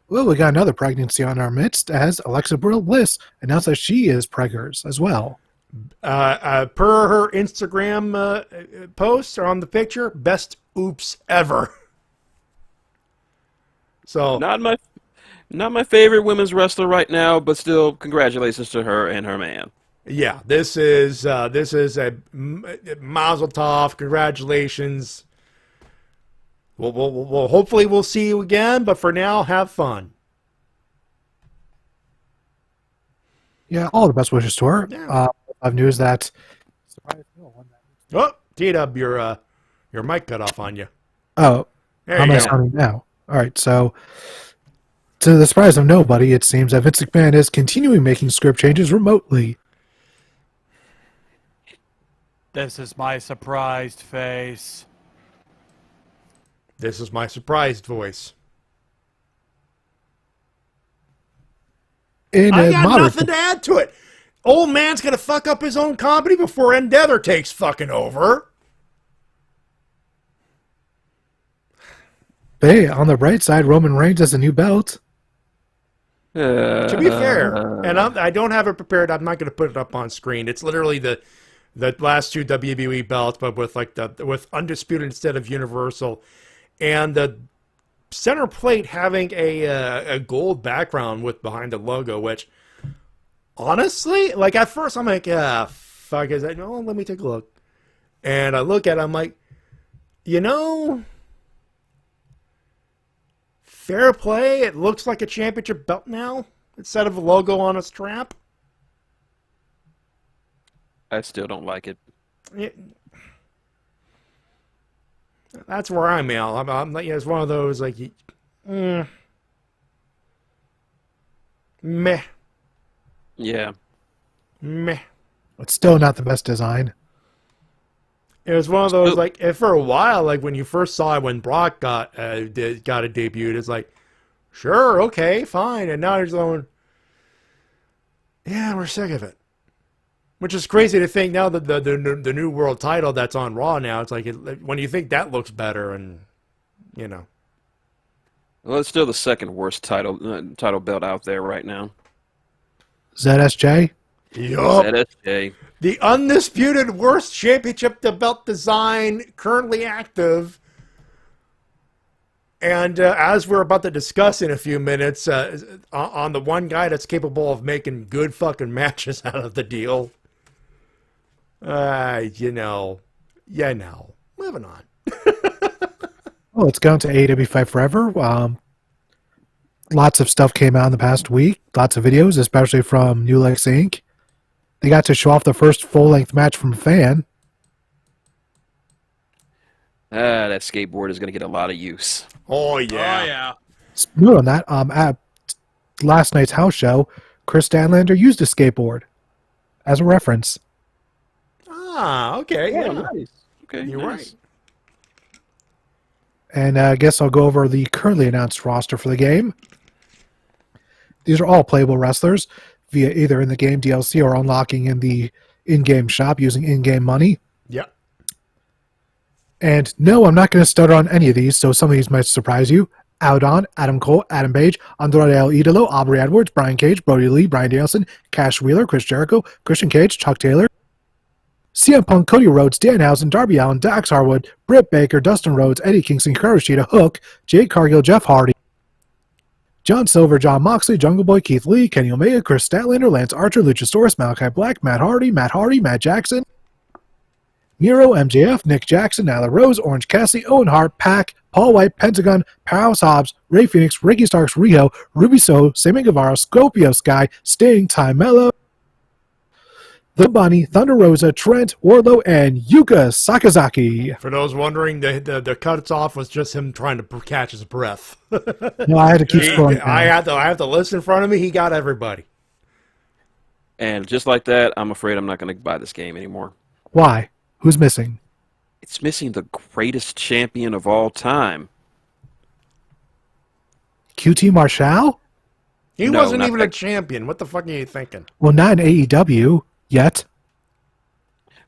Well, we got another pregnancy on our midst as Alexa Bliss announced that she is preggers as well. Per her Instagram post or on the picture, best oops ever. So Not my favorite women's wrestler right now, but still, congratulations to her and her man. Yeah, this is a mazel tov. Congratulations. We'll hopefully we'll see you again, but for now, have fun. Yeah, all the best wishes to her. Yeah. I have news that. Oh, T-Dub, your mic cut off on you. Oh, There how you am I go. sounding now? All right, so to the surprise of nobody, it seems that Vince McMahon is continuing making script changes remotely. This is my surprised face. This is my surprised voice. In I a got moderate, nothing to add to it. Old man's gonna fuck up his own company before Endeavor takes fucking over. hey, on the bright side, Roman Reigns has a new belt. To be fair, and I don't have it prepared. I'm not going to put it up on screen. It's literally the last two WWE belts, but with with undisputed instead of universal, and the center plate having a gold background with behind the logo. Which, honestly, like at first I'm like, fuck is that? No, let me take a look. And I look at it, I'm like, fair play. It looks like a championship belt now instead of a logo on a strap. I still don't like it. That's where I'm at. I'm like, it's one of those like, meh, Yeah. meh. It's still not the best design. It was one of those like, if for a while, like when you first saw it when Brock got it debuted, it's like, sure, okay, fine, and now you're going, yeah, we're sick of it. Which is crazy to think now that the new world title that's on Raw now, it's like when you think that looks better, and Well, it's still the second worst title belt out there right now. ZSJ? yup, ZSJ. the undisputed worst championship belt design currently active. And as we're about to discuss in a few minutes, on the one guy that's capable of making good fucking matches out of the deal. Moving on. Oh, it's gone to AEW Fight Forever. Lots of stuff came out in the past week. Lots of videos, especially from New Legs Inc. They got to show off the first full-length match from a fan. That skateboard is going to get a lot of use. Oh, yeah. Oh, yeah. More on that, at last night's house show, Chris Stanlander used a skateboard as a reference. Ah, okay. Yeah, nice. Okay, you're nice. right. And I guess I'll go over the currently announced roster for the game. These are all playable wrestlers via either in the game DLC or unlocking in the in-game shop using in-game money. Yep. And no, I'm not going to stutter on any of these, so some of these might surprise you. Audon, Adam Cole, Adam Page, Andrade El Idolo, Aubrey Edwards, Brian Cage, Brody Lee, Bryan Danielson, Cash Wheeler, Chris Jericho, Christian Cage, Chuck Taylor, CM Punk, Cody Rhodes, Danhausen, Darby Allin, Dax Harwood, Britt Baker, Dustin Rhodes, Eddie Kingston, Kuroshita, Hook, Jade Cargill, Jeff Hardy, John Silver, John Moxley, Jungle Boy, Keith Lee, Kenny Omega, Chris Statlander, Lance Archer, Luchasaurus, Malachi Black, Matt Hardy, Matt Jackson, Miro, MJF, Nick Jackson, Nyla Rose, Orange Cassidy, Owen Hart, Pac, Paul White, Pentagon, Powerhouse Hobbs, Ray Phoenix, Ricky Starks, Riho, Ruby Soho, Sammy Guevara, Scorpio Sky, Sting, Ty Mello, The Bunny, Thunder Rosa, Trent, Wardlow, and Yuka Sakazaki. For those wondering, the cuts off was just him trying to catch his breath. No, I had to keep scrolling. I have the list in front of me. He got everybody. And just like that, I'm afraid I'm not going to buy this game anymore. Why? Who's missing? It's missing the greatest champion of all time. QT Marshall? He No, wasn't not even that- a champion. What the fuck are you thinking? Well, not in AEW yet.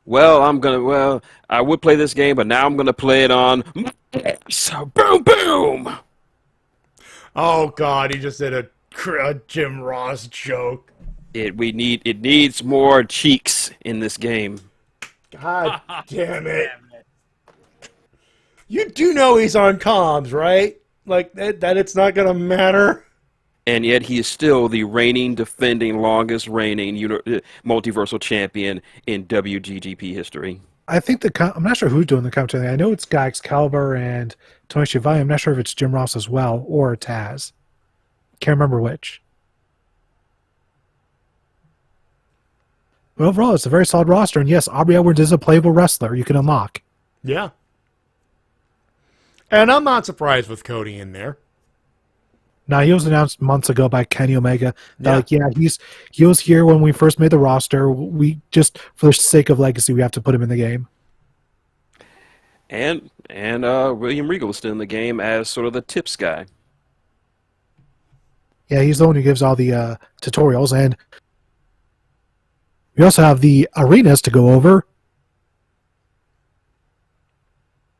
Well, I would play this game, but now I'm going to play it on. So boom, boom. Oh God, he just did a Jim Ross joke. It needs more cheeks in this game. God damn it! You do know he's on comms, right? Like that it's not gonna matter. And yet he is still the defending, longest reigning multiversal champion in WGGP history. I think I'm not sure who's doing the commentary. I know it's Guy Excalibur and Tony Schiavone. I'm not sure if it's Jim Ross as well or Taz. Can't remember which. But overall, it's a very solid roster. And yes, Aubrey Edwards is a playable wrestler you can unlock. Yeah. And I'm not surprised with Cody in there. Now, he was announced months ago by Kenny Omega. That, he was here when we first made the roster. We just, for the sake of legacy, we have to put him in the game. And William Regal was still in the game as sort of the tips guy. Yeah, he's the one who gives all the tutorials. And we also have the arenas to go over.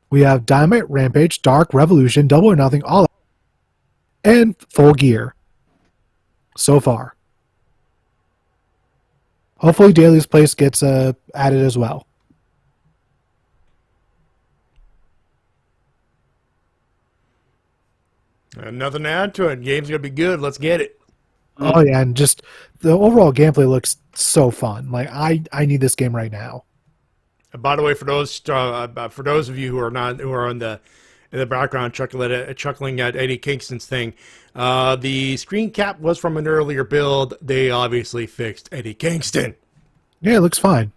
We have Dynamite, Rampage, Dark, Revolution, Double or Nothing, All Out, and Full Gear so far. Hopefully Daily's Place gets added as well. Nothing to add to it. Game's going to be good. Let's get it. Oh, yeah, and just the overall gameplay looks so fun. Like, I need this game right now. And by the way, for those of you who are in the background chuckling at Eddie Kingston's thing, the screen cap was from an earlier build. They obviously fixed Eddie Kingston. Yeah, it looks fine.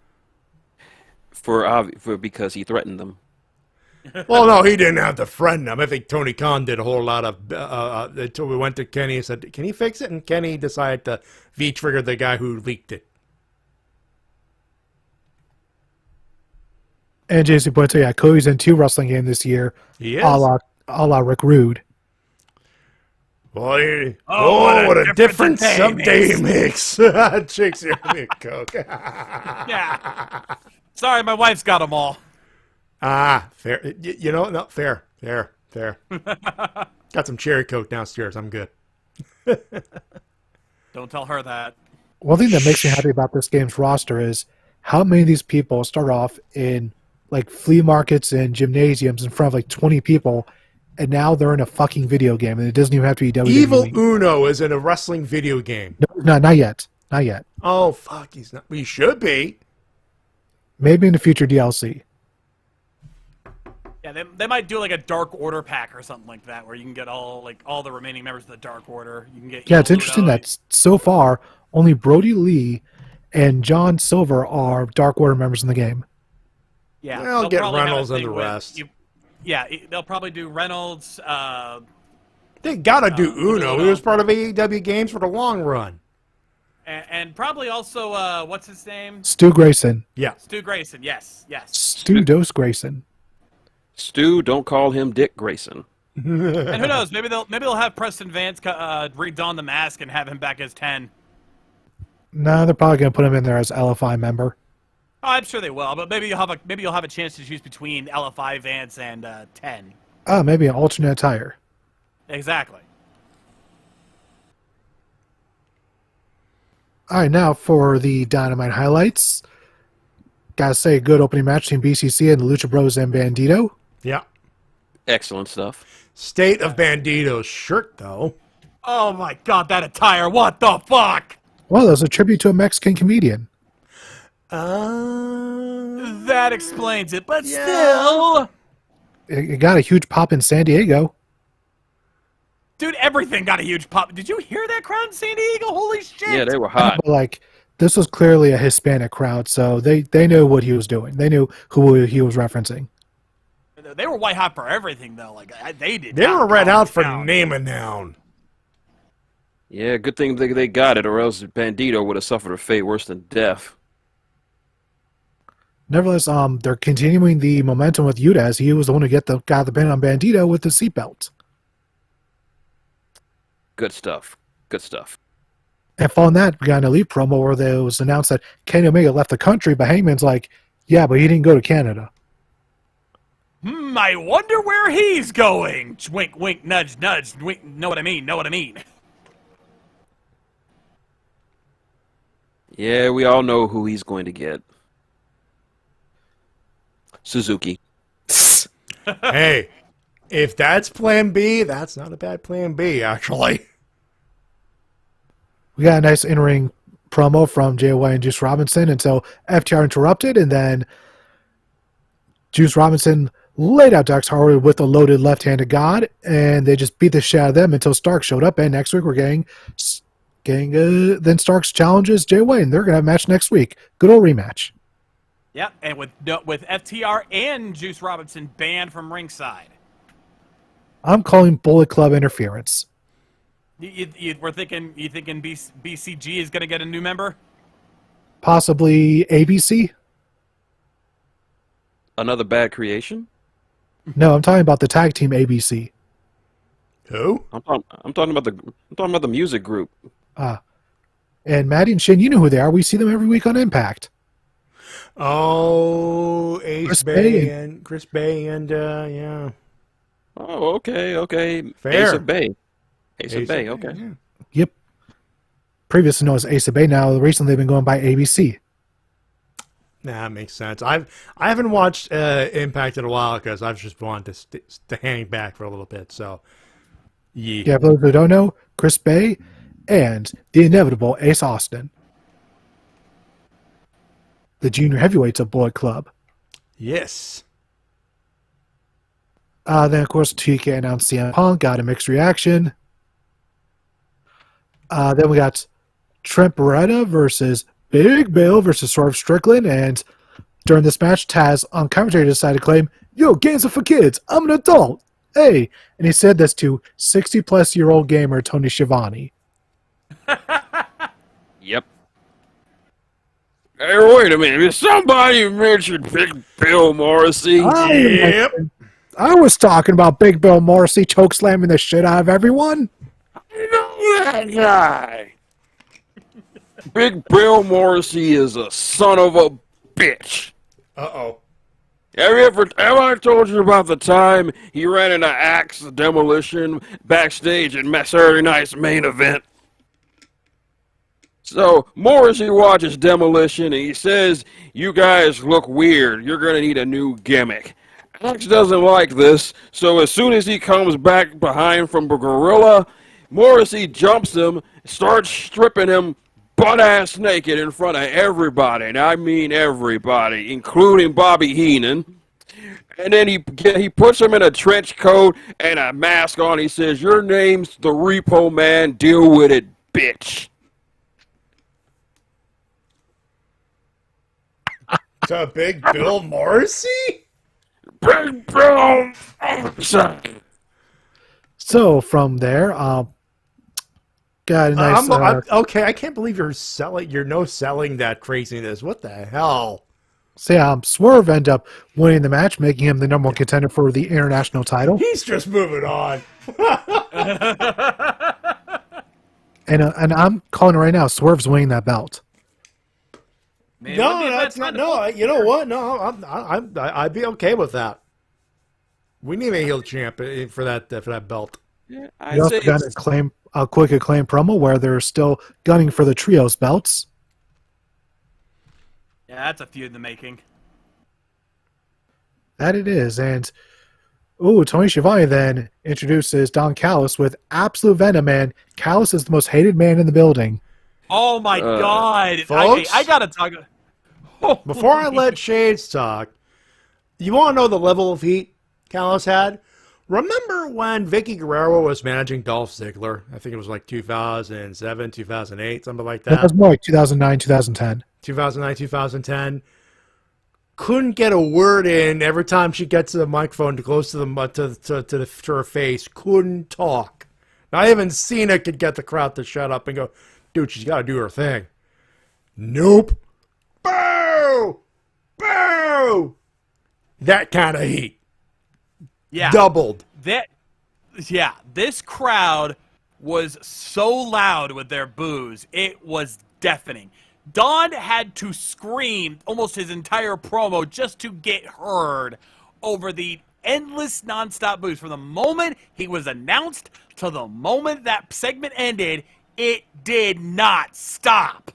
Because he threatened them. Well, no, he didn't have to threaten them. I think Tony Khan did a whole lot of until we went to Kenny and said, "Can he fix it?" And Kenny decided to V-trigger the guy who leaked it. And JC points out, Cody's in 2 wrestling games this year. He is. A la Rick Rude. Boy, what a difference some day makes. Chicks here me a Coke. Yeah. Sorry, my wife's got them all. Fair. No, fair. Got some cherry Coke downstairs. I'm good. Don't tell her that. One thing that makes me happy about this game's roster is how many of these people start off in like flea markets and gymnasiums in front of like 20 people, and now they're in a fucking video game, and it doesn't even have to be WWE. Evil Uno is in a wrestling video game. No, not yet. Not yet. Oh, fuck, he's not. He should be. Maybe in the future DLC. Yeah, they might do like a Dark Order pack or something like that, where you can get all the remaining members of the Dark Order. You can get. Yeah, it's interesting that so far only Brody Lee and John Silver are Dark Order members in the game. Yeah, I'll get Reynolds and the rest. They'll probably do Reynolds. They gotta do Uno. He was part of AEW games for the long run. And probably also what's his name? Stu Grayson. Yeah, Stu Grayson. Yes. Stu Dose Grayson. Stu, don't call him Dick Grayson. And who knows? Maybe they'll have Preston Vance redon the mask and have him back as 10. No, they're probably gonna put him in there as LFI member. Oh, I'm sure they will, but maybe you'll have a chance to choose between LFI Vance and 10. Oh, maybe an alternate attire. Exactly. All right, now for the Dynamite highlights. Gotta say, good opening match between BCC and the Lucha Bros and Bandito. yeah. Excellent stuff. State of Bandito's shirt, though. Oh my God, that attire! What the fuck? Well, that was a tribute to a Mexican comedian. That explains it, but still, It got a huge pop in San Diego. dude, everything got a huge pop. Did you hear that crowd in San Diego? Holy shit! Yeah, they were hot. But, like, this was clearly a Hispanic crowd, so they knew what he was doing. They knew who he was referencing. They were white hot for everything, though. Like they did. They not were red calm out for down. name and noun. Yeah, good thing they got it, or else Bandito would have suffered a fate worse than death. Nevertheless, they're continuing the momentum with Yuta, as he was the one who got the pin on Bandito with the seatbelt. Good stuff. Good stuff. And following that, we got an Elite promo where it was announced that Kenny Omega left the country, but Hangman's like, yeah, but he didn't go to Canada. I wonder where he's going. Wink, wink, nudge, nudge. Wink, know what I mean? Know what I mean? Yeah, we all know who he's going to get. Suzuki. Hey, if that's plan B, that's not a bad plan B, actually. We got a nice in-ring promo from JY and Juice Robinson until FTR interrupted, and then Juice Robinson laid out Dax Harwood with a loaded left-handed god, and they just beat the shit out of them until Stark showed up, and next week we're getting Then Starks challenges Jay Wayne. They're going to have a match next week. Good old rematch. Yep, and with FTR and Juice Robinson banned from ringside. I'm calling Bullet Club interference. You thinking BCG is going to get a new member? Possibly ABC? Another bad creation? No, I'm talking about the tag team ABC. Who? I'm talking about the music group. And Matty and Shin, you know who they are. We see them every week on Impact. Oh, Chris Bay and Chris Bay and yeah. Oh, okay. Fair. Ace of Bay. Ace of Bay, okay. Yeah. Yep. Previously known as Ace of Bay. Now, recently they've been going by ABC. Nah, that makes sense. I haven't watched Impact in a while because I've just wanted to hang back for a little bit. So, Yeah, for those who don't know, Chris Bay and the inevitable Ace Austin. The junior heavyweights of Bullet Club. Yes. Then, of course, TK announced CM Punk, got a mixed reaction. Then we got Trent Beretta versus Big Bill versus Swerve Strickland. And during this match, Taz on commentary decided to claim, "Yo, games are for kids. I'm an adult. Hey." And he said this to 60-plus-year-old gamer Tony Schiavone. Yep. Hey, wait a minute. Somebody mentioned Big Bill Morrissey. I was talking about Big Bill Morrissey chokeslamming the shit out of everyone. You know that guy. Big Bill Morrissey is a son of a bitch. Uh-oh. Have I told you about the time he ran into Axe Demolition backstage at Saturday Night's Main Event? So, Morrissey watches Demolition and he says, "You guys look weird. You're going to need a new gimmick." Axe doesn't like this, so as soon as he comes back behind from Gorilla, Morrissey jumps him, starts stripping him butt-ass naked in front of everybody, and I mean everybody, including Bobby Heenan. And then he puts him in a trench coat and a mask on. He says, "Your name's the Repo Man. Deal with it, bitch." To Big Bill Morrissey? Big Bill Morrissey. So from there, got a nice. Okay, I can't believe you're selling that craziness. What the hell? So yeah, Swerve ended up winning the match, making him the number one contender for the international title. He's just moving on. And I'm calling it right now. Swerve's winning that belt. Man, No, that's not. No, you know what? No, I'd be okay with that. We need a heel champ for that belt. Yeah, You also got a quick acclaim promo where they're still gunning for the trios belts. Yeah, that's a feud in the making. That it is. And Tony Schiavone then introduces Don Callis with absolute venom, and Callis is the most hated man in the building. Oh my God! Folks? I gotta talk. Before I let Shades talk, you want to know the level of heat Callis had? Remember when Vicky Guerrero was managing Dolph Ziggler? I think it was like 2007, 2008, something like that. That was more like 2009, 2010. 2009, 2010. Couldn't get a word in every time she gets to the microphone too close to her face. Couldn't talk. Not even Cena could get the crowd to shut up and go, "Dude, she's got to do her thing." Nope. Boo! Boo! That kind of heat. Yeah. Doubled. This crowd was so loud with their boos. It was deafening. Don had to scream almost his entire promo just to get heard over the endless nonstop boos. From the moment he was announced to the moment that segment ended, it did not stop.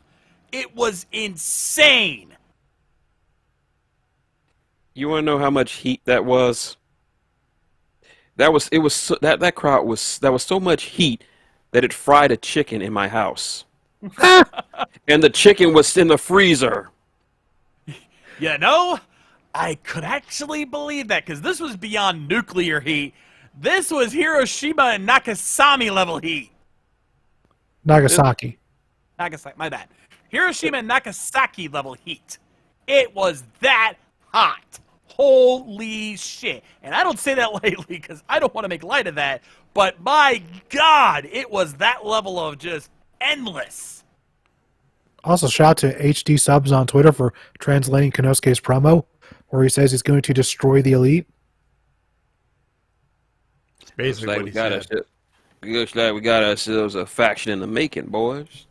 It was insane. You want to know how much heat that was? That crowd was so much heat that it fried a chicken in my house. And the chicken was in the freezer. You know, I could actually believe that, because this was beyond nuclear heat. This was Hiroshima and Nagasaki level heat. Nagasaki. Nagasaki, my bad. Hiroshima and Nagasaki level heat. It was that hot. Holy shit. And I don't say that lightly because I don't want to make light of that, but my God, it was that level of just endless. Also, shout out to HD Subs on Twitter for translating Konosuke's promo, where he says he's going to destroy the Elite. It's basically what he said. Looks like we got ourselves a faction in the making, boys.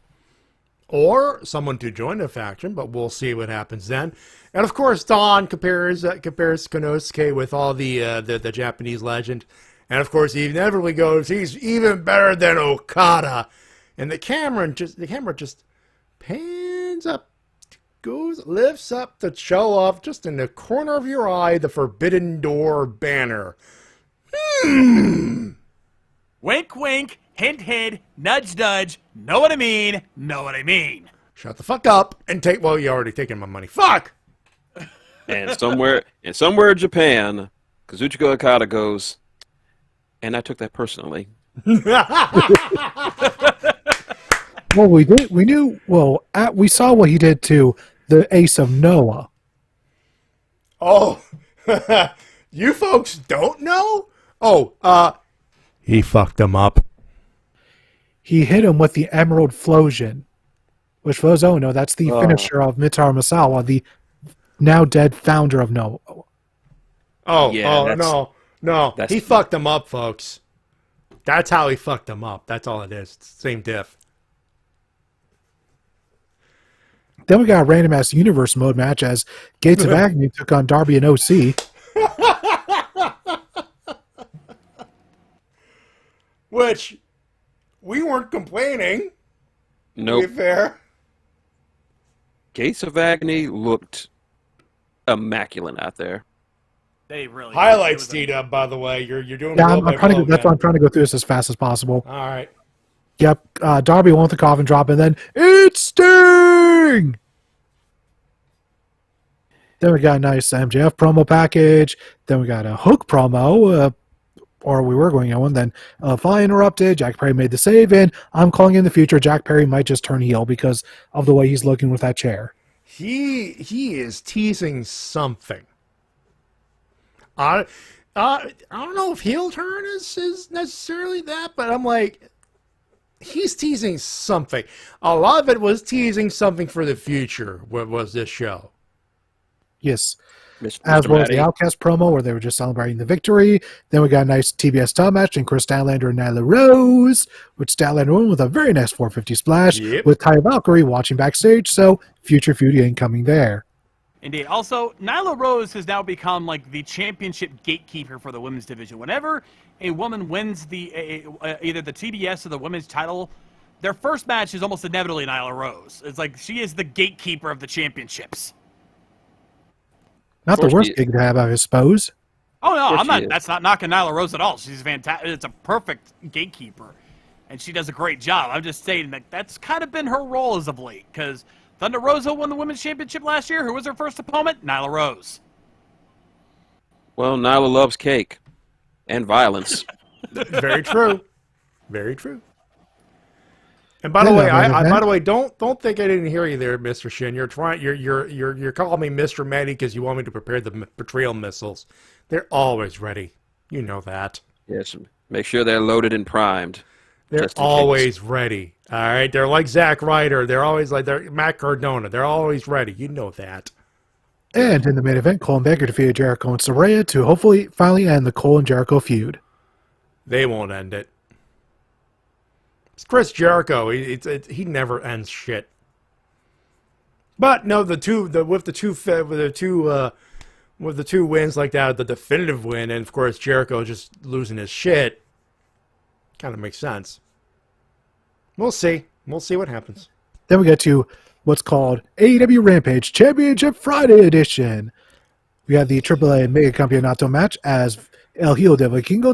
Or someone to join the faction, but we'll see what happens then. And of course, Don compares Konosuke with all the Japanese legend, and of course, he inevitably goes, "He's even better than Okada." And the camera just pans up, lifts up to show off just in the corner of your eye the Forbidden Door banner. Wink, wink, hint, hint, nudge, nudge. Know what I mean? Know what I mean? Shut the fuck up and take. Well, you already taken my money. Fuck. And somewhere in Japan, Kazuchika Okada goes, and I took that personally. Well, we did. We knew. Well, we saw what he did to the Ace of Noah. Oh, you folks don't know? Oh, he fucked them up. He hit him with the Emerald Flosion, which for those who don't know, that's the finisher of Mitaro Misawa, the now dead founder of Noah. No. He fucked them up, folks. That's how he fucked them up. That's all it is. It's the same diff. Then we got a random ass universe mode match as Gates of Agony took on Darby and OC. Which we weren't complaining. Nope. To be fair. Gates of Agony looked immaculate out there. They really highlights, T-Dub, by the way. You're doing yeah, that's why I'm trying to go through this as fast as possible. All right. Yep. Darby won with the coffin drop, and then it's Sting! Then we got a nice MJF promo package. Then we got a Hook promo, or we were going on one. Then finally interrupted. Jack Perry made the save, and I'm calling in the future Jack Perry might just turn heel because of the way he's looking with that chair. He is teasing something. I don't know if heel turn is necessarily that, but I'm like, he's teasing something. A lot of it was teasing something for the future. What was this show? Yes. Mr. As well as Matty. the Outcast promo where they were just celebrating the victory. Then we got a nice TBS title match in Chris Statlander and Nyla Rose, which Statlander won with a very nice 450 splash with Ty Valkyrie watching backstage. So future feud incoming there. Indeed. Also, Nyla Rose has now become like the championship gatekeeper for the women's division. Whenever a woman wins either the TBS or the women's title, their first match is almost inevitably Nyla Rose. It's like she is the gatekeeper of the championships. Not the worst gig to have, I suppose. Oh no, I'm not. That's not knocking Nyla Rose at all. She's fantastic. It's a perfect gatekeeper, and she does a great job. I'm just saying that that's kind of been her role as of late. Because Thunder Rosa won the women's championship last year. Who was her first opponent? Nyla Rose. Well, Nyla loves cake and violence. Very true. Very true. And by the way, don't think I didn't hear you there, Mr. Shin. You're calling me Mr. Matty because you want me to prepare the betrayal missiles. They're always ready. You know that. Yes, make sure they're loaded and primed. They're always ready. All right, they're like Zack Ryder. They're always like Matt Cardona. They're always ready. You know that. And in the main event, Cole and Baker defeated Jericho and Saraya to hopefully finally end the Cole and Jericho feud. They won't end it. It's Chris Jericho. He never ends shit. But no, with the two wins like that, the definitive win, and of course Jericho just losing his shit, kind of makes sense. We'll see. We'll see what happens. Then we get to what's called AEW Rampage Championship Friday Edition. We had the AAA Mega Campeonato match as El Hijo de Vikingo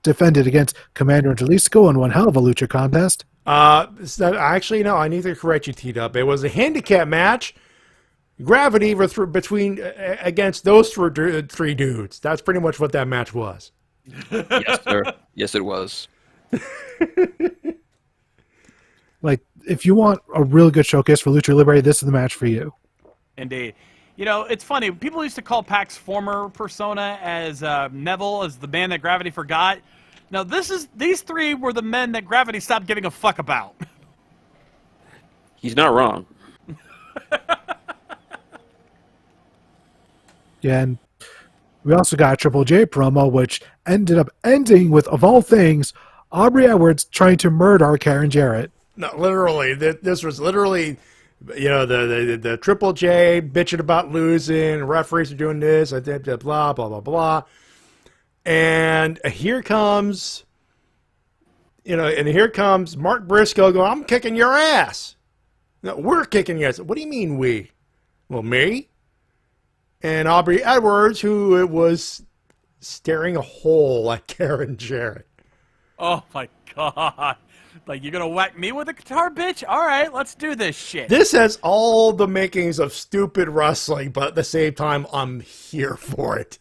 defended against Commander Jalisco in one hell of a lucha contest. Actually, no, I need to correct you, T-Dub. It was a handicap match. Gravity against those three dudes. That's pretty much what that match was. Yes, sir. Yes, it was. Like, if you want a really good showcase for Lucha Libre, this is the match for you. Indeed. You know, it's funny. People used to call Pac's former persona as Neville, as the man that Gravity forgot. Now, these three were the men that Gravity stopped giving a fuck about. He's not wrong. Yeah, and we also got a Triple J promo, which ended up ending with, of all things, Aubrey Edwards trying to murder Karen Jarrett. No, literally. This was literally, you know, the Triple J bitching about losing, referees are doing this, blah, blah, blah, blah. And here comes, you know, and here comes Mark Briscoe going, I'm kicking your ass. No, we're kicking your ass. What do you mean we? Well, me? And Aubrey Edwards, who was staring a hole at Karen Jarrett. Oh, my God. Like, you're going to whack me with a guitar, bitch? All right, let's do this shit. This has all the makings of stupid wrestling, but at the same time, I'm here for it.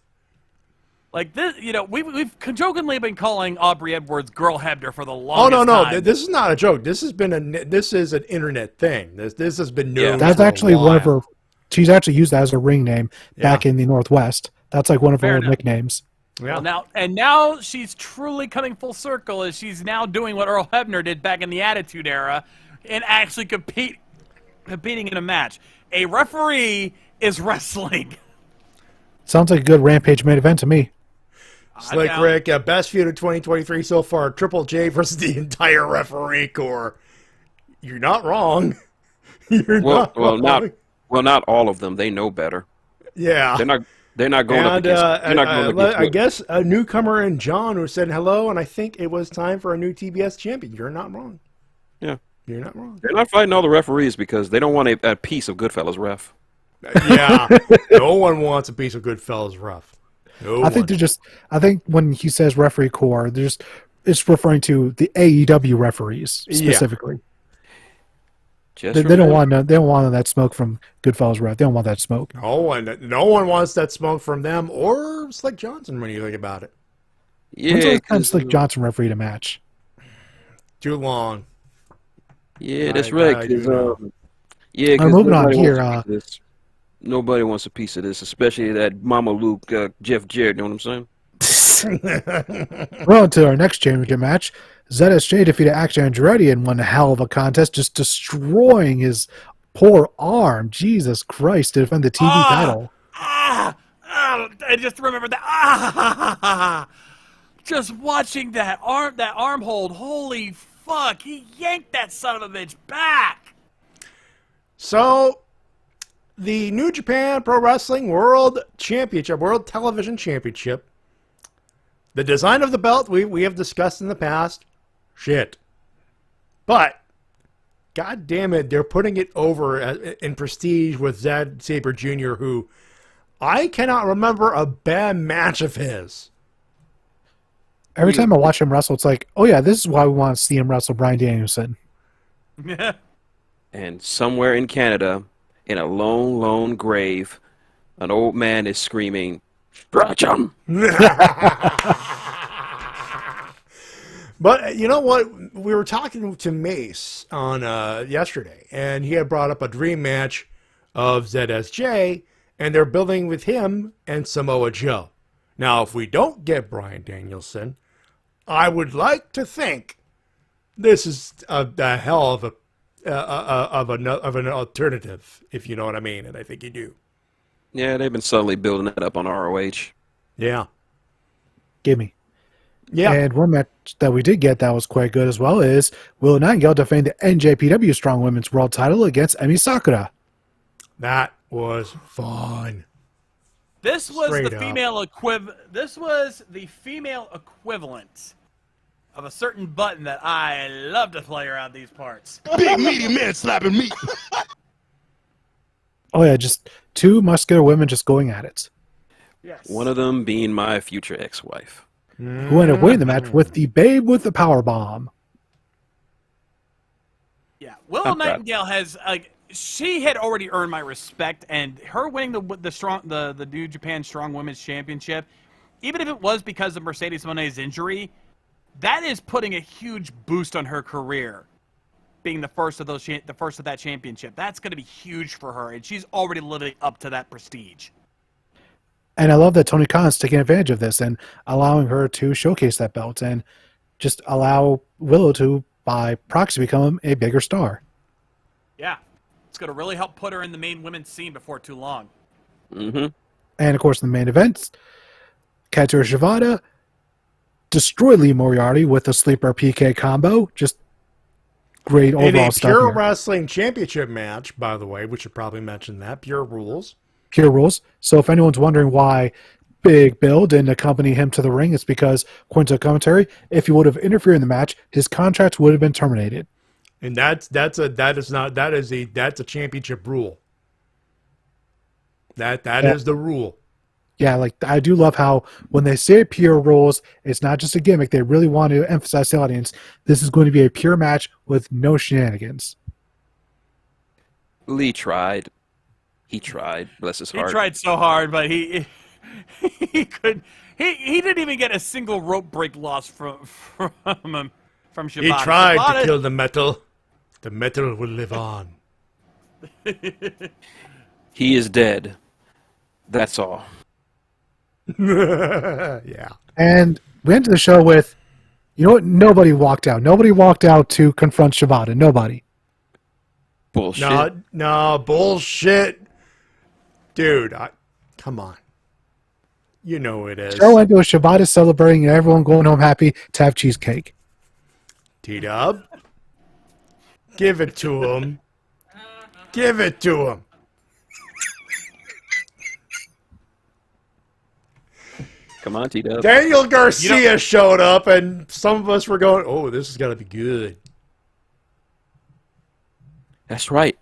Like, this, you know, we've jokingly been calling Aubrey Edwards Girl Hebner for the longest time. Oh, no. This is not a joke. This is an internet thing. This has been known. That's actually one of her. She's actually used that as a ring name back in the Northwest. That's like one of her old nicknames. Yeah. Well, now she's truly coming full circle as she's now doing what Earl Hebner did back in the Attitude Era and actually competing in a match. A referee is wrestling. Sounds like a good Rampage main event to me. Slick Rick, best feud of 2023 so far, Triple J versus the entire referee corps. You're not wrong. Not all of them. They know better. Yeah. They're not going up against. I guess a newcomer in John who said hello, and I think it was time for a new TBS champion. You're not wrong. Yeah. You're not wrong. They're not fighting all the referees because they don't want a piece of Goodfellas ref. Yeah. No one wants a piece of Goodfellas ref. I think when he says referee corps, it's referring to the AEW referees specifically. Yeah. They don't want that smoke from Goodfellas ref. They don't want that smoke. No one wants that smoke from them or Slick Johnson when you think about it. Yeah, when's the last time Slick Johnson refereed a match? Too long. Yeah, that's right. Moving on here. Nobody wants a piece of this, especially that Mama Luke, Jeff Jarrett. You know what I'm saying? Well, to our next championship match, ZSJ defeated Action Andretti in one hell of a contest, just destroying his poor arm. Jesus Christ, to defend the TV title. I just remembered that. Just watching that arm hold. Holy fuck, he yanked that son of a bitch back. So, the New Japan Pro Wrestling World Television Championship. The design of the belt we have discussed in the past. Shit. But, god damn it, they're putting it over in prestige with Zack Sabre Jr., who I cannot remember a bad match of his. Every time I watch him wrestle, it's like, oh yeah, this is why we want to see him wrestle Bryan Danielson. Yeah. And somewhere in Canada, in a lone grave, an old man is screaming, "Stretch him!" But you know what? We were talking to Mace on yesterday, and he had brought up a dream match of ZSJ, and they're building with him and Samoa Joe. Now, if we don't get Bryan Danielson, I would like to think this is a hell of an alternative, if you know what I mean, and I think you do. Yeah, they've been subtly building that up on ROH. Yeah. Gimme. Yeah. And one match that we did get that was quite good as well is Willow Nightingale defending the NJPW Strong Women's World title against Emi Sakura. That was fun. This was the female equivalent of a certain button that I love to play around these parts. Big meaty man slapping meat. Oh yeah, just two muscular women just going at it. Yes. One of them being my future ex-wife. Who ended up winning the match with the Babe with the power bomb. Yeah, Willow Nightingale has she had already earned my respect, and her winning the New Japan Strong Women's Championship, even if it was because of Mercedes Moné's injury, that is putting a huge boost on her career. being the first of that championship. That's going to be huge for her, and she's already living up to that prestige. And I love that Tony Khan's taking advantage of this and allowing her to showcase that belt and just allow Willow to, by proxy, become a bigger star. Yeah. It's going to really help put her in the main women's scene before too long. Mm-hmm. And, of course, in the main event, Katsura Shibata destroyed Lee Moriarty with a sleeper PK combo. Just great overall in a stuff. Pure here. Wrestling Championship match, by the way, we should probably mention that. Pure Rules. Pure rules. So if anyone's wondering why Big Bill didn't accompany him to the ring, it's because, according to the commentary, if he would have interfered in the match, his contract would have been terminated. And that's a championship rule. That is the rule. Yeah, like I do love how when they say pure rules, it's not just a gimmick. They really want to emphasize to the audience this is going to be a pure match with no shenanigans. Lee tried. He tried. Bless his heart. He tried so hard, but he couldn't. He didn't even get a single rope break loss from Shibata. He tried Shibata, to kill the metal. The metal will live on. He is dead. That's all. Yeah. And we ended the show with, you know what? Nobody walked out. Nobody walked out to confront Shibata. Nobody. Bullshit. No, bullshit. Dude, come on. You know it is. Show ended with Shibata celebrating and everyone going home happy to have cheesecake. T-Dub. Give it to him. Give it to him. Come on, T-Dub. Daniel Garcia showed up, and some of us were going, oh, this has got to be good. That's right.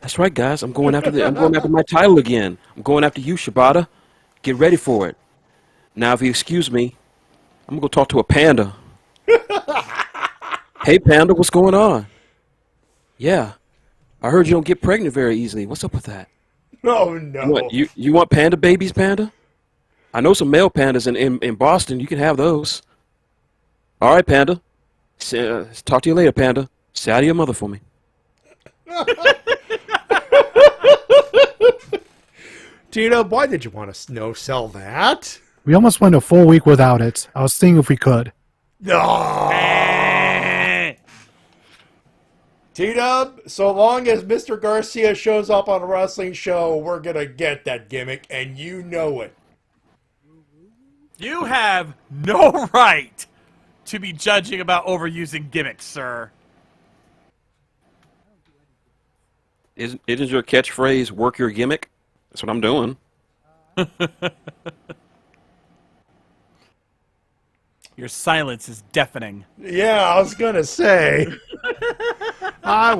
That's right, guys. I'm going after my title again. I'm going after you, Shibata. Get ready for it. Now, if you excuse me, I'm gonna go talk to a panda. Hey, panda, what's going on? Yeah, I heard you don't get pregnant very easily. What's up with that? Oh, no. What, you want panda babies, panda? I know some male pandas in Boston. You can have those. All right, panda. Talk to you later, panda. Say hi to your mother for me. Tina, why did you want to no-sell that? We almost went a full week without it. I was thinking if we could. No. T-Dub, so long as Mr. Garcia shows up on a wrestling show, we're going to get that gimmick, and you know it. You have no right to be judging about overusing gimmicks, sir. Isn't your catchphrase "work your gimmick"? That's what I'm doing. Your silence is deafening. Yeah, I was going to say. I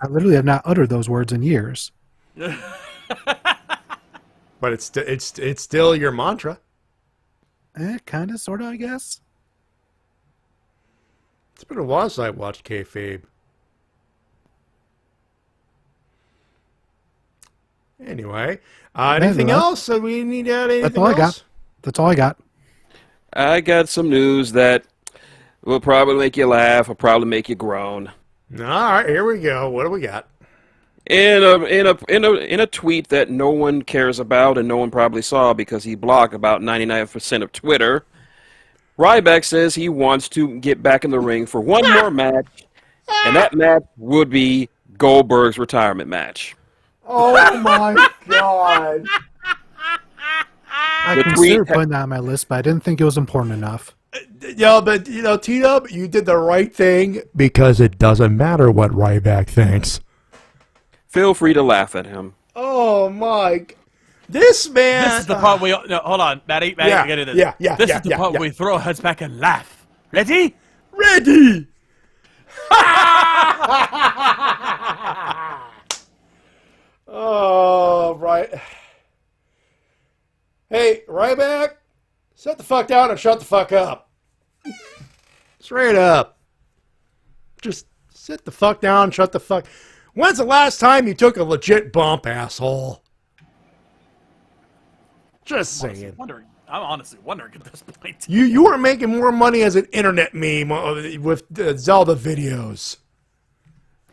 literally have not uttered those words in years. But it's still your mantra. Kind of, sort of, I guess. It's been a while since I watched kayfabe. Anyway, anything else? So we need to add anything That's all else? I got. That's all I got. I got some news that will probably make you laugh, will probably make you groan. All right, here we go. What do we got? In a tweet that no one cares about and no one probably saw because he blocked about 99% of Twitter, Ryback says he wants to get back in the ring for one more match, and that match would be Goldberg's retirement match. Oh my god. I considered putting that on my list, but I didn't think it was important enough. Yeah, but, T-Dub, you did the right thing because it doesn't matter what Ryback thinks. Feel free to laugh at him. Oh, Mike. This man... This is the part we... No, hold on, Matty, Yeah, we gotta do this. yeah, This is the part where we throw our heads back and laugh. Ready? Ready! Oh, right. Hey, Ryback, sit the fuck down and shut the fuck up. Straight up. Just sit the fuck down and shut the fuck... When's the last time you took a legit bump, asshole? Just saying. honestly wondering at this point. You are making more money as an internet meme with Zelda videos.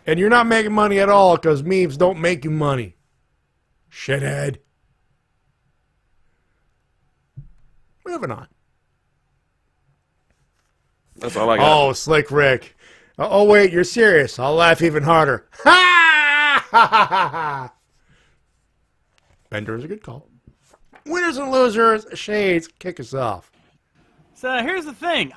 And you're not making money at all because memes don't make you money. Shithead. Moving on. That's all I got. Oh, Slick Rick. Oh, wait, you're serious. I'll laugh even harder. Ha! Ha ha ha ha! Bender is a good call. Winners and losers, Shades, kick us off. So here's the thing.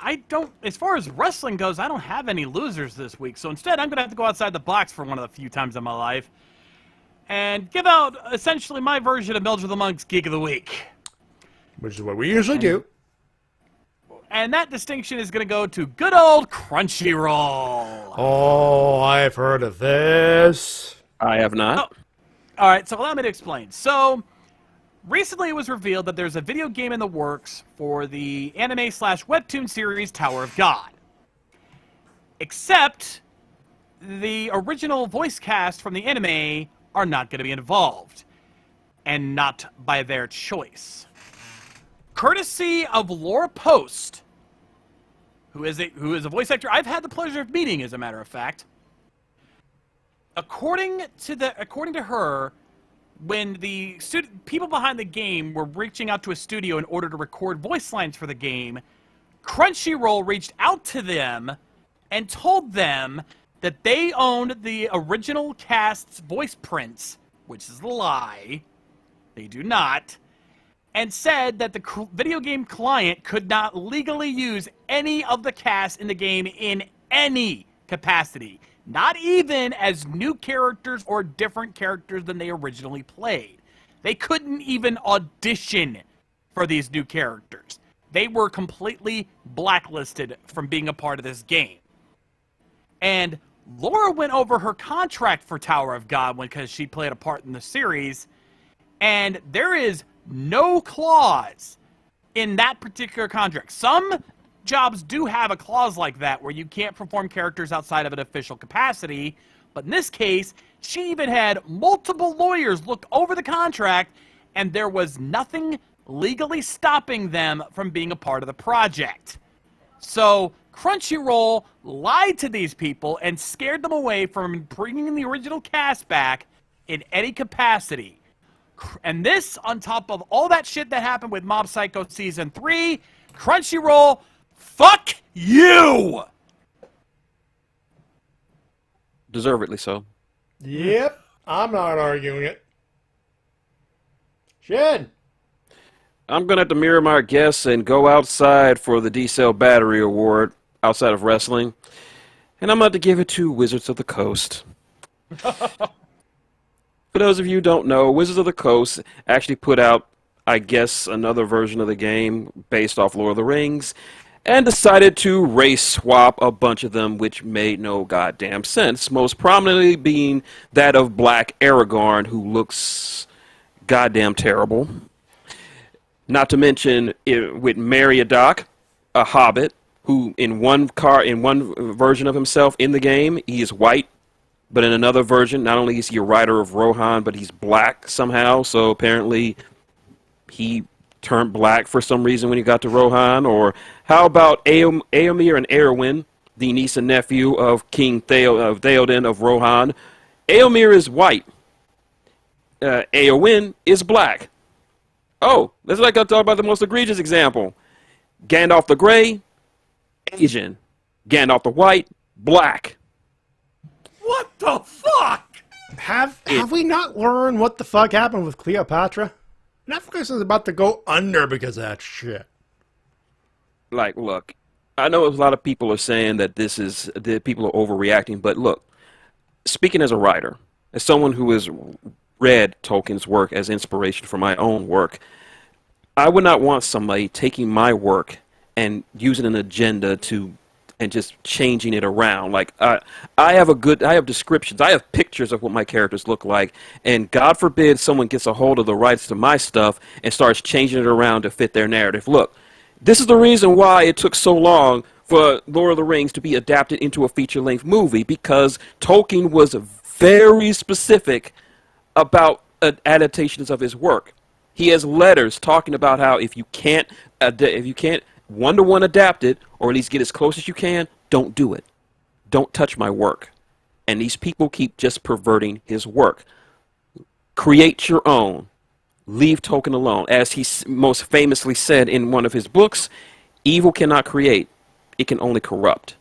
As far as wrestling goes, I don't have any losers this week. So instead, I'm going to have to go outside the box for one of the few times in my life and give out essentially my version of Mildred the Monk's Geek of the Week. Which is what we usually do. And that distinction is going to go to good old Crunchyroll. Oh, I've heard of this. I have not. All right, so allow me to explain. So recently it was revealed that there's a video game in the works for the anime/webtoon series Tower of God. Except the original voice cast from the anime are not going to be involved. And not by their choice. Courtesy of Laura Post, who is a voice actor I've had the pleasure of meeting, as a matter of fact. According to her, when the people behind the game were reaching out to a studio in order to record voice lines for the game, Crunchyroll reached out to them and told them that they owned the original cast's voice prints, which is a lie. They do not. And said that the video game client could not legally use any of the cast in the game in any capacity. Not even as new characters or different characters than they originally played. They couldn't even audition for these new characters. They were completely blacklisted from being a part of this game. And Laura went over her contract for Tower of God because she played a part in the series, and there is no clause in that particular contract. Some jobs do have a clause like that where you can't perform characters outside of an official capacity, but in this case, she even had multiple lawyers look over the contract, and there was nothing legally stopping them from being a part of the project. So Crunchyroll lied to these people and scared them away from bringing the original cast back in any capacity. And this, on top of all that shit that happened with Mob Psycho Season 3, Crunchyroll, fuck you! Deservedly so. Yep, I'm not arguing it. Shin! I'm going to have to mirror my guests and go outside for the D-Cell Battery Award outside of wrestling. And I'm going to have to give it to Wizards of the Coast. For those of you who don't know, Wizards of the Coast actually put out, I guess, another version of the game based off Lord of the Rings, and decided to race swap a bunch of them, which made no goddamn sense. Most prominently being that of Black Aragorn, who looks goddamn terrible. Not to mention with Meriadoc, a hobbit, who in one version of himself in the game, he is white. But in another version, not only is he a writer of Rohan, but he's black somehow. So apparently he turned black for some reason when he got to Rohan. Or how about Éomer and Éowyn, the niece and nephew of King Theoden of Rohan? Éomer is white. Éowyn is black. Oh, that's like I talk about the most egregious example. Gandalf the Grey, Asian. Gandalf the White, black. What the fuck? Have we not learned what the fuck happened with Cleopatra? Netflix is about to go under because of that shit. Like, look, I know a lot of people are saying that that people are overreacting, but look, speaking as a writer, as someone who has read Tolkien's work as inspiration for my own work, I would not want somebody taking my work and using an agenda and just changing it around. Like, I have descriptions, I have pictures of what my characters look like, and God forbid someone gets a hold of the rights to my stuff and starts changing it around to fit their narrative. Look, this is the reason why it took so long for Lord of the Rings to be adapted into a feature-length movie, because Tolkien was very specific about adaptations of his work. He has letters talking about how if you can't one-to-one adapt it, or at least get as close as you can, don't do it. Don't touch my work. And these people keep just perverting his work. Create your own. Leave Tolkien alone. As he most famously said in one of his books, evil cannot create. It can only corrupt.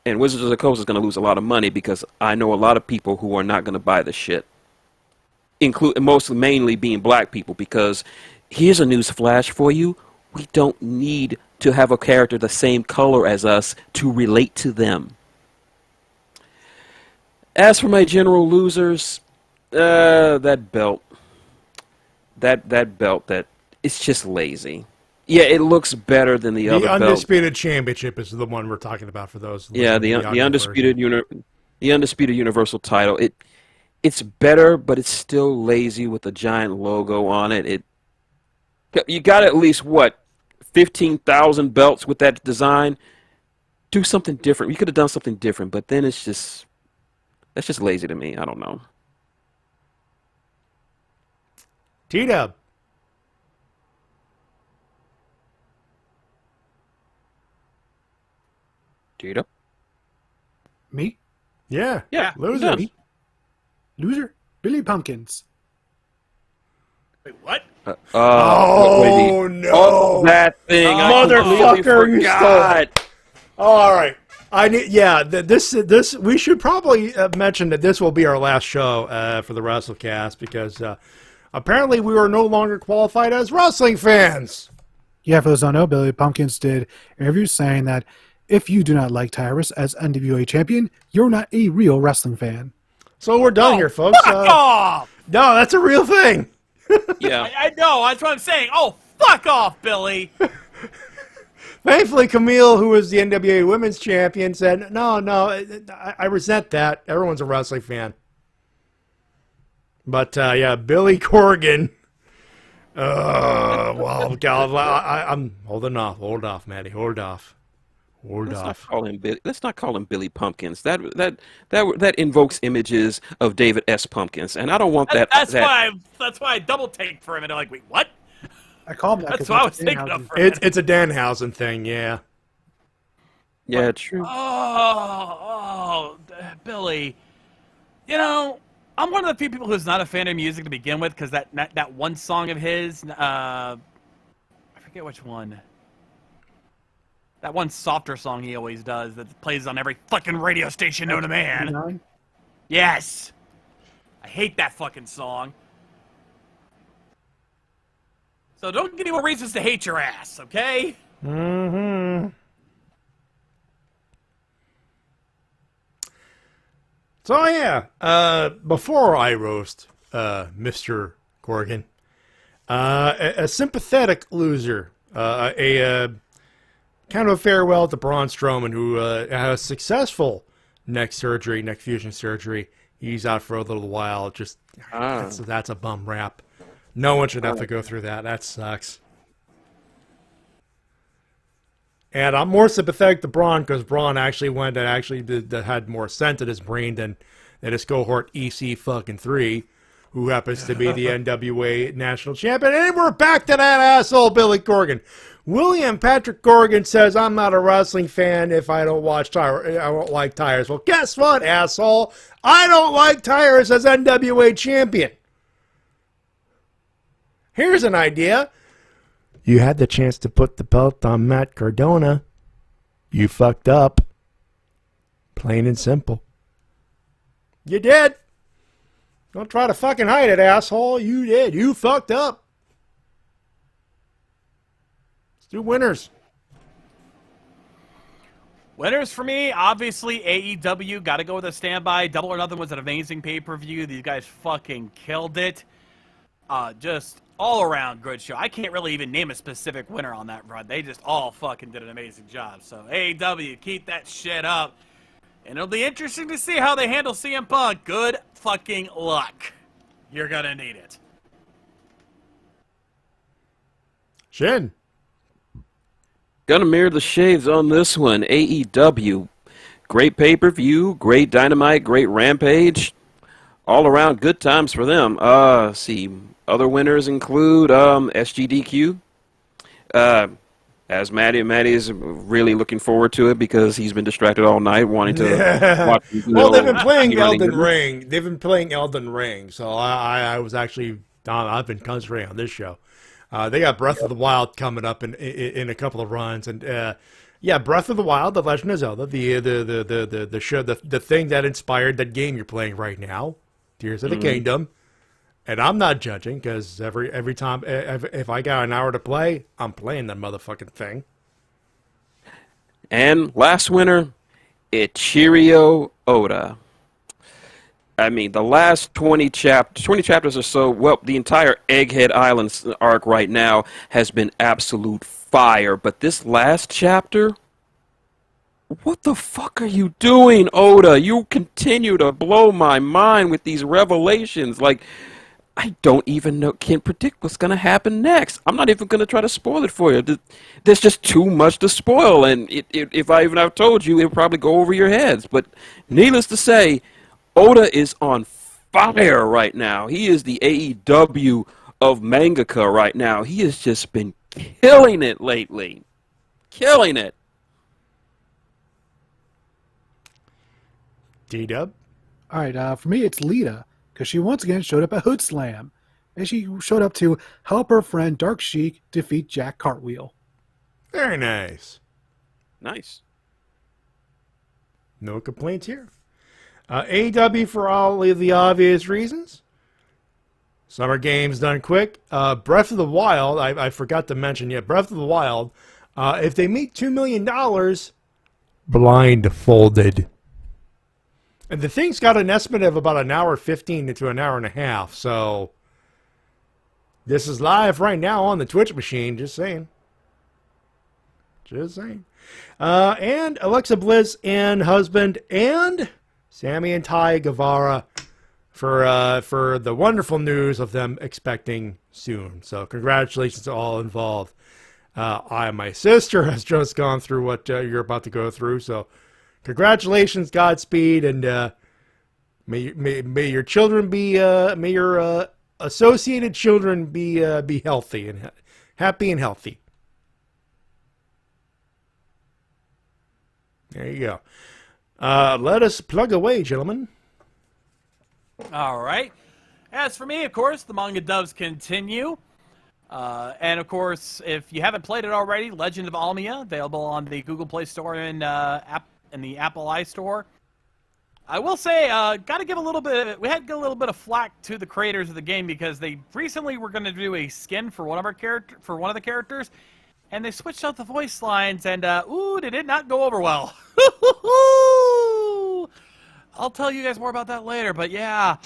And Wizards of the Coast is going to lose a lot of money because I know a lot of people who are not going to buy the shit. Mainly being black people, because here's a news flash for you. We don't need to have a character the same color as us to relate to them. As for my general losers, that belt, it's just lazy. Yeah, it looks better than the other belt. The Undisputed Championship is the one we're talking about for those. Yeah, the Undisputed Universal title. It's better, but it's still lazy with a giant logo on it. You got at least, 15,000 belts with that design? Do something different. You could have done something different, but then that's just lazy to me. I don't know. T-Dub. T-Dub? Me? Yeah. Yeah. Loser. Yeah. Loser? Billy Pumpkins. Wait, what? No! Oh, that thing! Motherfucker! You forgot. All right. This we should probably mention that this will be our last show for the Wrestle-Cast because apparently we are no longer qualified as wrestling fans. Yeah, for those who don't know, Billy Pumpkins did interviews saying that if you do not like Tyrus as NWA champion, you're not a real wrestling fan. So we're done here, folks. Fuck off! No, that's a real thing. Yeah. I know, that's what I'm saying. Oh, fuck off, Billy! Thankfully, Camille, who was the NWA Women's Champion, said, no, I resent that. Everyone's a wrestling fan. But, yeah, Billy Corgan. Well, God, I'm holding off. Hold off, Matty. Hold off. Let's not call him Billy Pumpkins. That invokes images of David S. Pumpkins, and I don't want that. That's why I double take for him, and I'm like, wait, what? I call him that. That's what I was thinking of. For a minute. It's a Danhausen thing, yeah. Yeah, true. Oh, Billy. You know, I'm one of the few people who's not a fan of music to begin with, because that one song of his, I forget which one. That one softer song he always does that plays on every fucking radio station known to man. Yes. I hate that fucking song. So don't give me more reasons to hate your ass, okay? Mm-hmm. So, yeah, before I roast Mr. Corgan, a sympathetic loser, kind of a farewell to Braun Strowman, who had a successful neck fusion surgery. He's out for a little while. That's a bum rap. No one should have to go through that. That sucks. And I'm more sympathetic to Braun because Braun actually that had more sense in his brain than his cohort EC fucking 3, who happens to be the NWA national champion. And we're back to that asshole, Billy Corgan. William Patrick Corgan says, I'm not a wrestling fan if I don't watch Tyrus. I don't like Tyrus. Well, guess what, asshole? I don't like Tyrus as NWA champion. Here's an idea. You had the chance to put the belt on Matt Cardona. You fucked up. Plain and simple. You did. Don't try to fucking hide it, asshole. You did. You fucked up. Let's do winners. Winners for me, obviously AEW. Got to go with a standby. Double or Nothing was an amazing pay-per-view. These guys fucking killed it. Just all around good show. I can't really even name a specific winner on that run. They just all fucking did an amazing job. So AEW, keep that shit up. And it'll be interesting to see how they handle CM Punk. Good fucking luck. You're gonna need it. Shin. Gonna mirror the shades on this one. AEW. Great pay-per-view, great Dynamite, great Rampage. All around good times for them. See. Other winners include SGDQ. As Matty is really looking forward to it because he's been distracted all night wanting to watch. Well, they've been playing Elden Ring. They've been playing Elden Ring, so I was actually I've been concentrating on this show. They got Breath of the Wild coming up in a couple of runs, and yeah, Breath of the Wild, The Legend of Zelda, the show, the thing that inspired that game you're playing right now, Tears of the Kingdom. And I'm not judging because every time if I got an hour to play, I'm playing that motherfucking thing. And last winner, Ichiro Oda. I mean, the last 20 chapters or so, well, the entire Egghead Island arc right now has been absolute fire. But this last chapter, what the fuck are you doing, Oda? You continue to blow my mind with these revelations. Like, I don't even can't predict what's going to happen next. I'm not even going to try to spoil it for you. There's just too much to spoil, and if I've told you, it'll probably go over your heads. But needless to say, Oda is on fire right now. He is the AEW of mangaka right now. He has just been killing it lately. Killing it. D-Dub? All right, for me, it's Lita, because she once again showed up at Hood Slam, and she showed up to help her friend Dark Sheik defeat Jack Cartwheel. Very nice. Nice. No complaints here. AEW for all of the obvious reasons. Summer Games done quick. Breath of the Wild, I forgot to mention yet. Breath of the Wild, if they meet $2 million, blindfolded. And the thing's got an estimate of about an hour 15 to an hour and a half. So this is live right now on the Twitch machine. Just saying. Just saying. And Alexa Bliss and husband and Sammy and Ty Guevara for the wonderful news of them expecting soon. So congratulations to all involved. My sister has just gone through what you're about to go through. So congratulations, Godspeed, and may your children be may your associated children be healthy and happy and healthy. There you go. Let us plug away, gentlemen. All right. As for me, of course, the manga doves continue. And, of course, if you haven't played it already, Legend of Almia, available on the Google Play Store and in the Apple iStore. I will say, got to give a little bit. We had to give a little bit of flack to the creators of the game because they recently were going to do a skin for one of the characters, and they switched out the voice lines, and they did not go over well. I'll tell you guys more about that later, but yeah.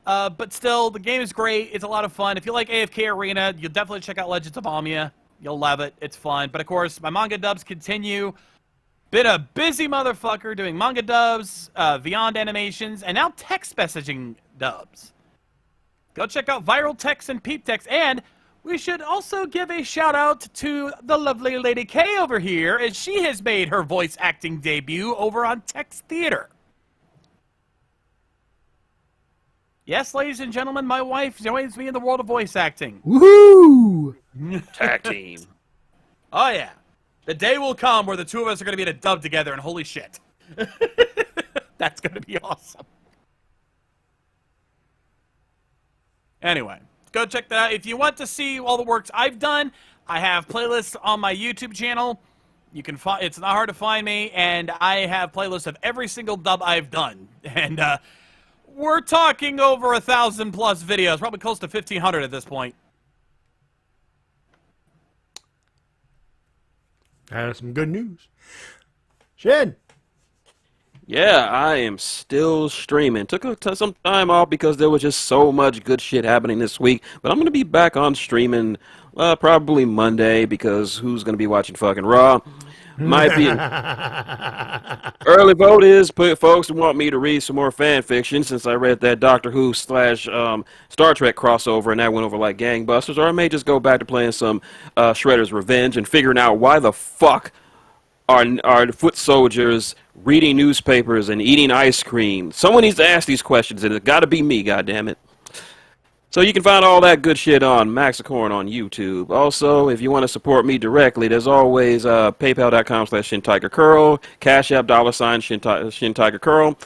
But still, the game is great. It's a lot of fun. If you like AFK Arena, you'll definitely check out Legends of Almia. You'll love it. It's fun. But of course, my manga dubs continue. Been a busy motherfucker doing manga dubs, Beyond animations, and now text messaging dubs. Go check out Viral Text and Peep Text. And we should also give a shout out to the lovely Lady K over here, as she has made her voice acting debut over on Text Theater. Yes, ladies and gentlemen, my wife joins me in the world of voice acting. Woohoo! Tag team. Oh, yeah. The day will come where the two of us are going to be in a dub together, and holy shit. That's going to be awesome. Anyway, go check that out. If you want to see all the works I've done, I have playlists on my YouTube channel. You can find, it's not hard to find me, and I have playlists of every single dub I've done. And we're talking over 1,000+ videos, probably close to 1,500 at this point. That's some good news. Shed. Yeah, I am still streaming. Took some time off because there was just so much good shit happening this week. But I'm going to be back on streaming probably Monday because who's going to be watching fucking Raw? Might be. Early vote is folks who want me to read some more fan fiction since I read that Doctor Who / Star Trek crossover and that went over like gangbusters. Or I may just go back to playing some Shredder's Revenge and figuring out why the fuck are foot soldiers reading newspapers and eating ice cream. Someone needs to ask these questions, and it's got to be me, goddammit. So you can find all that good shit on Maxicorn on YouTube. Also, if you want to support me directly, there's always paypal.com/Shintigercurl, Cash App $Shintigercurl.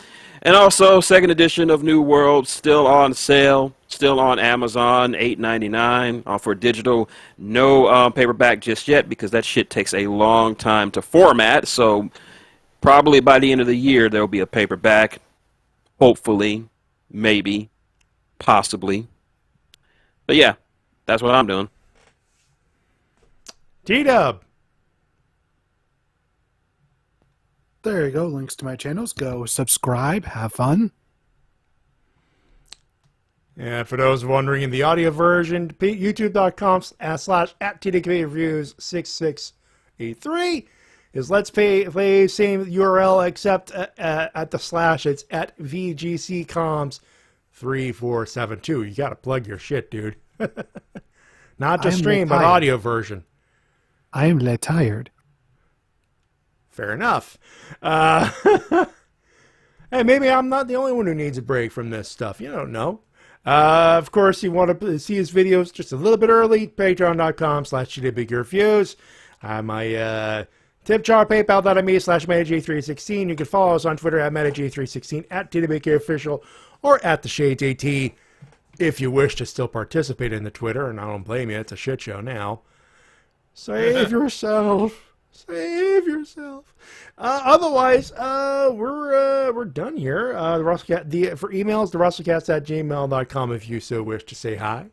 And also, second edition of New World, still on sale, still on Amazon, $8.99 for digital. No paperback just yet because that shit takes a long time to format. So probably by the end of the year, there'll be a paperback. Hopefully, maybe, possibly. But yeah, that's what I'm doing. T-Dub. There you go. Links to my channels. Go subscribe. Have fun. And for those wondering, in the audio version, youtube.com/@TWKReviews6683 is Let's Play same URL except at the slash. It's at VGCcoms3472. You got to plug your shit, dude. Not just stream, but audio version. I am tired. Fair enough. Hey, maybe I'm not the only one who needs a break from this stuff. You don't know. Of course, you want to see his videos just a little bit early. Patreon.com/TWKReviews. My tip jar, PayPal.me/MattyJ316. You can follow us on Twitter at MattyJ316, at TWKOfficial, or at the Shades AT if you wish to still participate in the Twitter, and I don't blame you. It's a shit show now. Save yourself. Save yourself. Otherwise, we're done here. The Wrestle-Cast, for emails, the Wrestle-Cast@gmail.com if you so wish to say hi.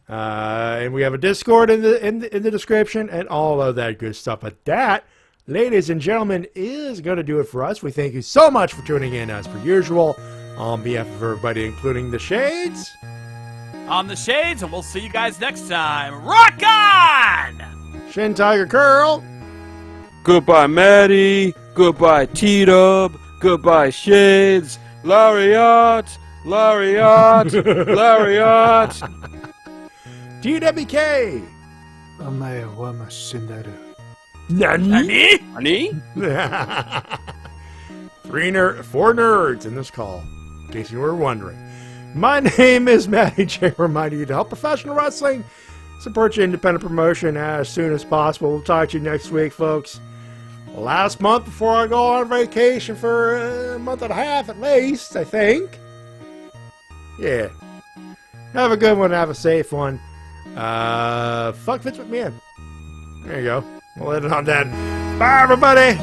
And we have a Discord in the description and all of that good stuff. But that, ladies and gentlemen, is going to do it for us. We thank you so much for tuning in as per usual. On behalf of everybody, including the Shades. I'm the Shades, and we'll see you guys next time. Rock on! Shintigercurl. Goodbye, Matty. Goodbye, T-Dub. Goodbye, Shades. Lariat. Lariat. Lariat. TWK. Nani? Nani? Four nerds in this call, in case you were wondering. My name is Matty Jay, reminding you to help professional wrestling, support your independent promotion as soon as possible. We'll talk to you next week, folks. Last month before I go on vacation for a month and a half at least, I think. Yeah. Have a good one. Have a safe one. Fuck Vince McMahon. There you go. We'll end it on that. Bye, everybody.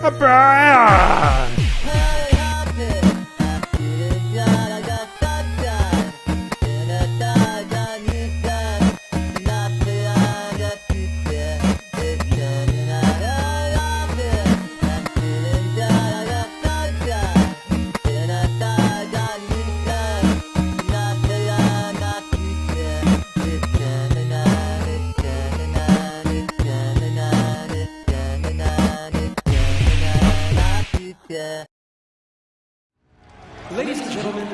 Bye. Ladies and gentlemen,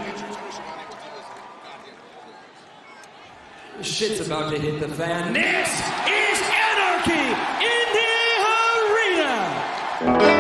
shit's about to hit the fan. This is Anarchy in the Arena!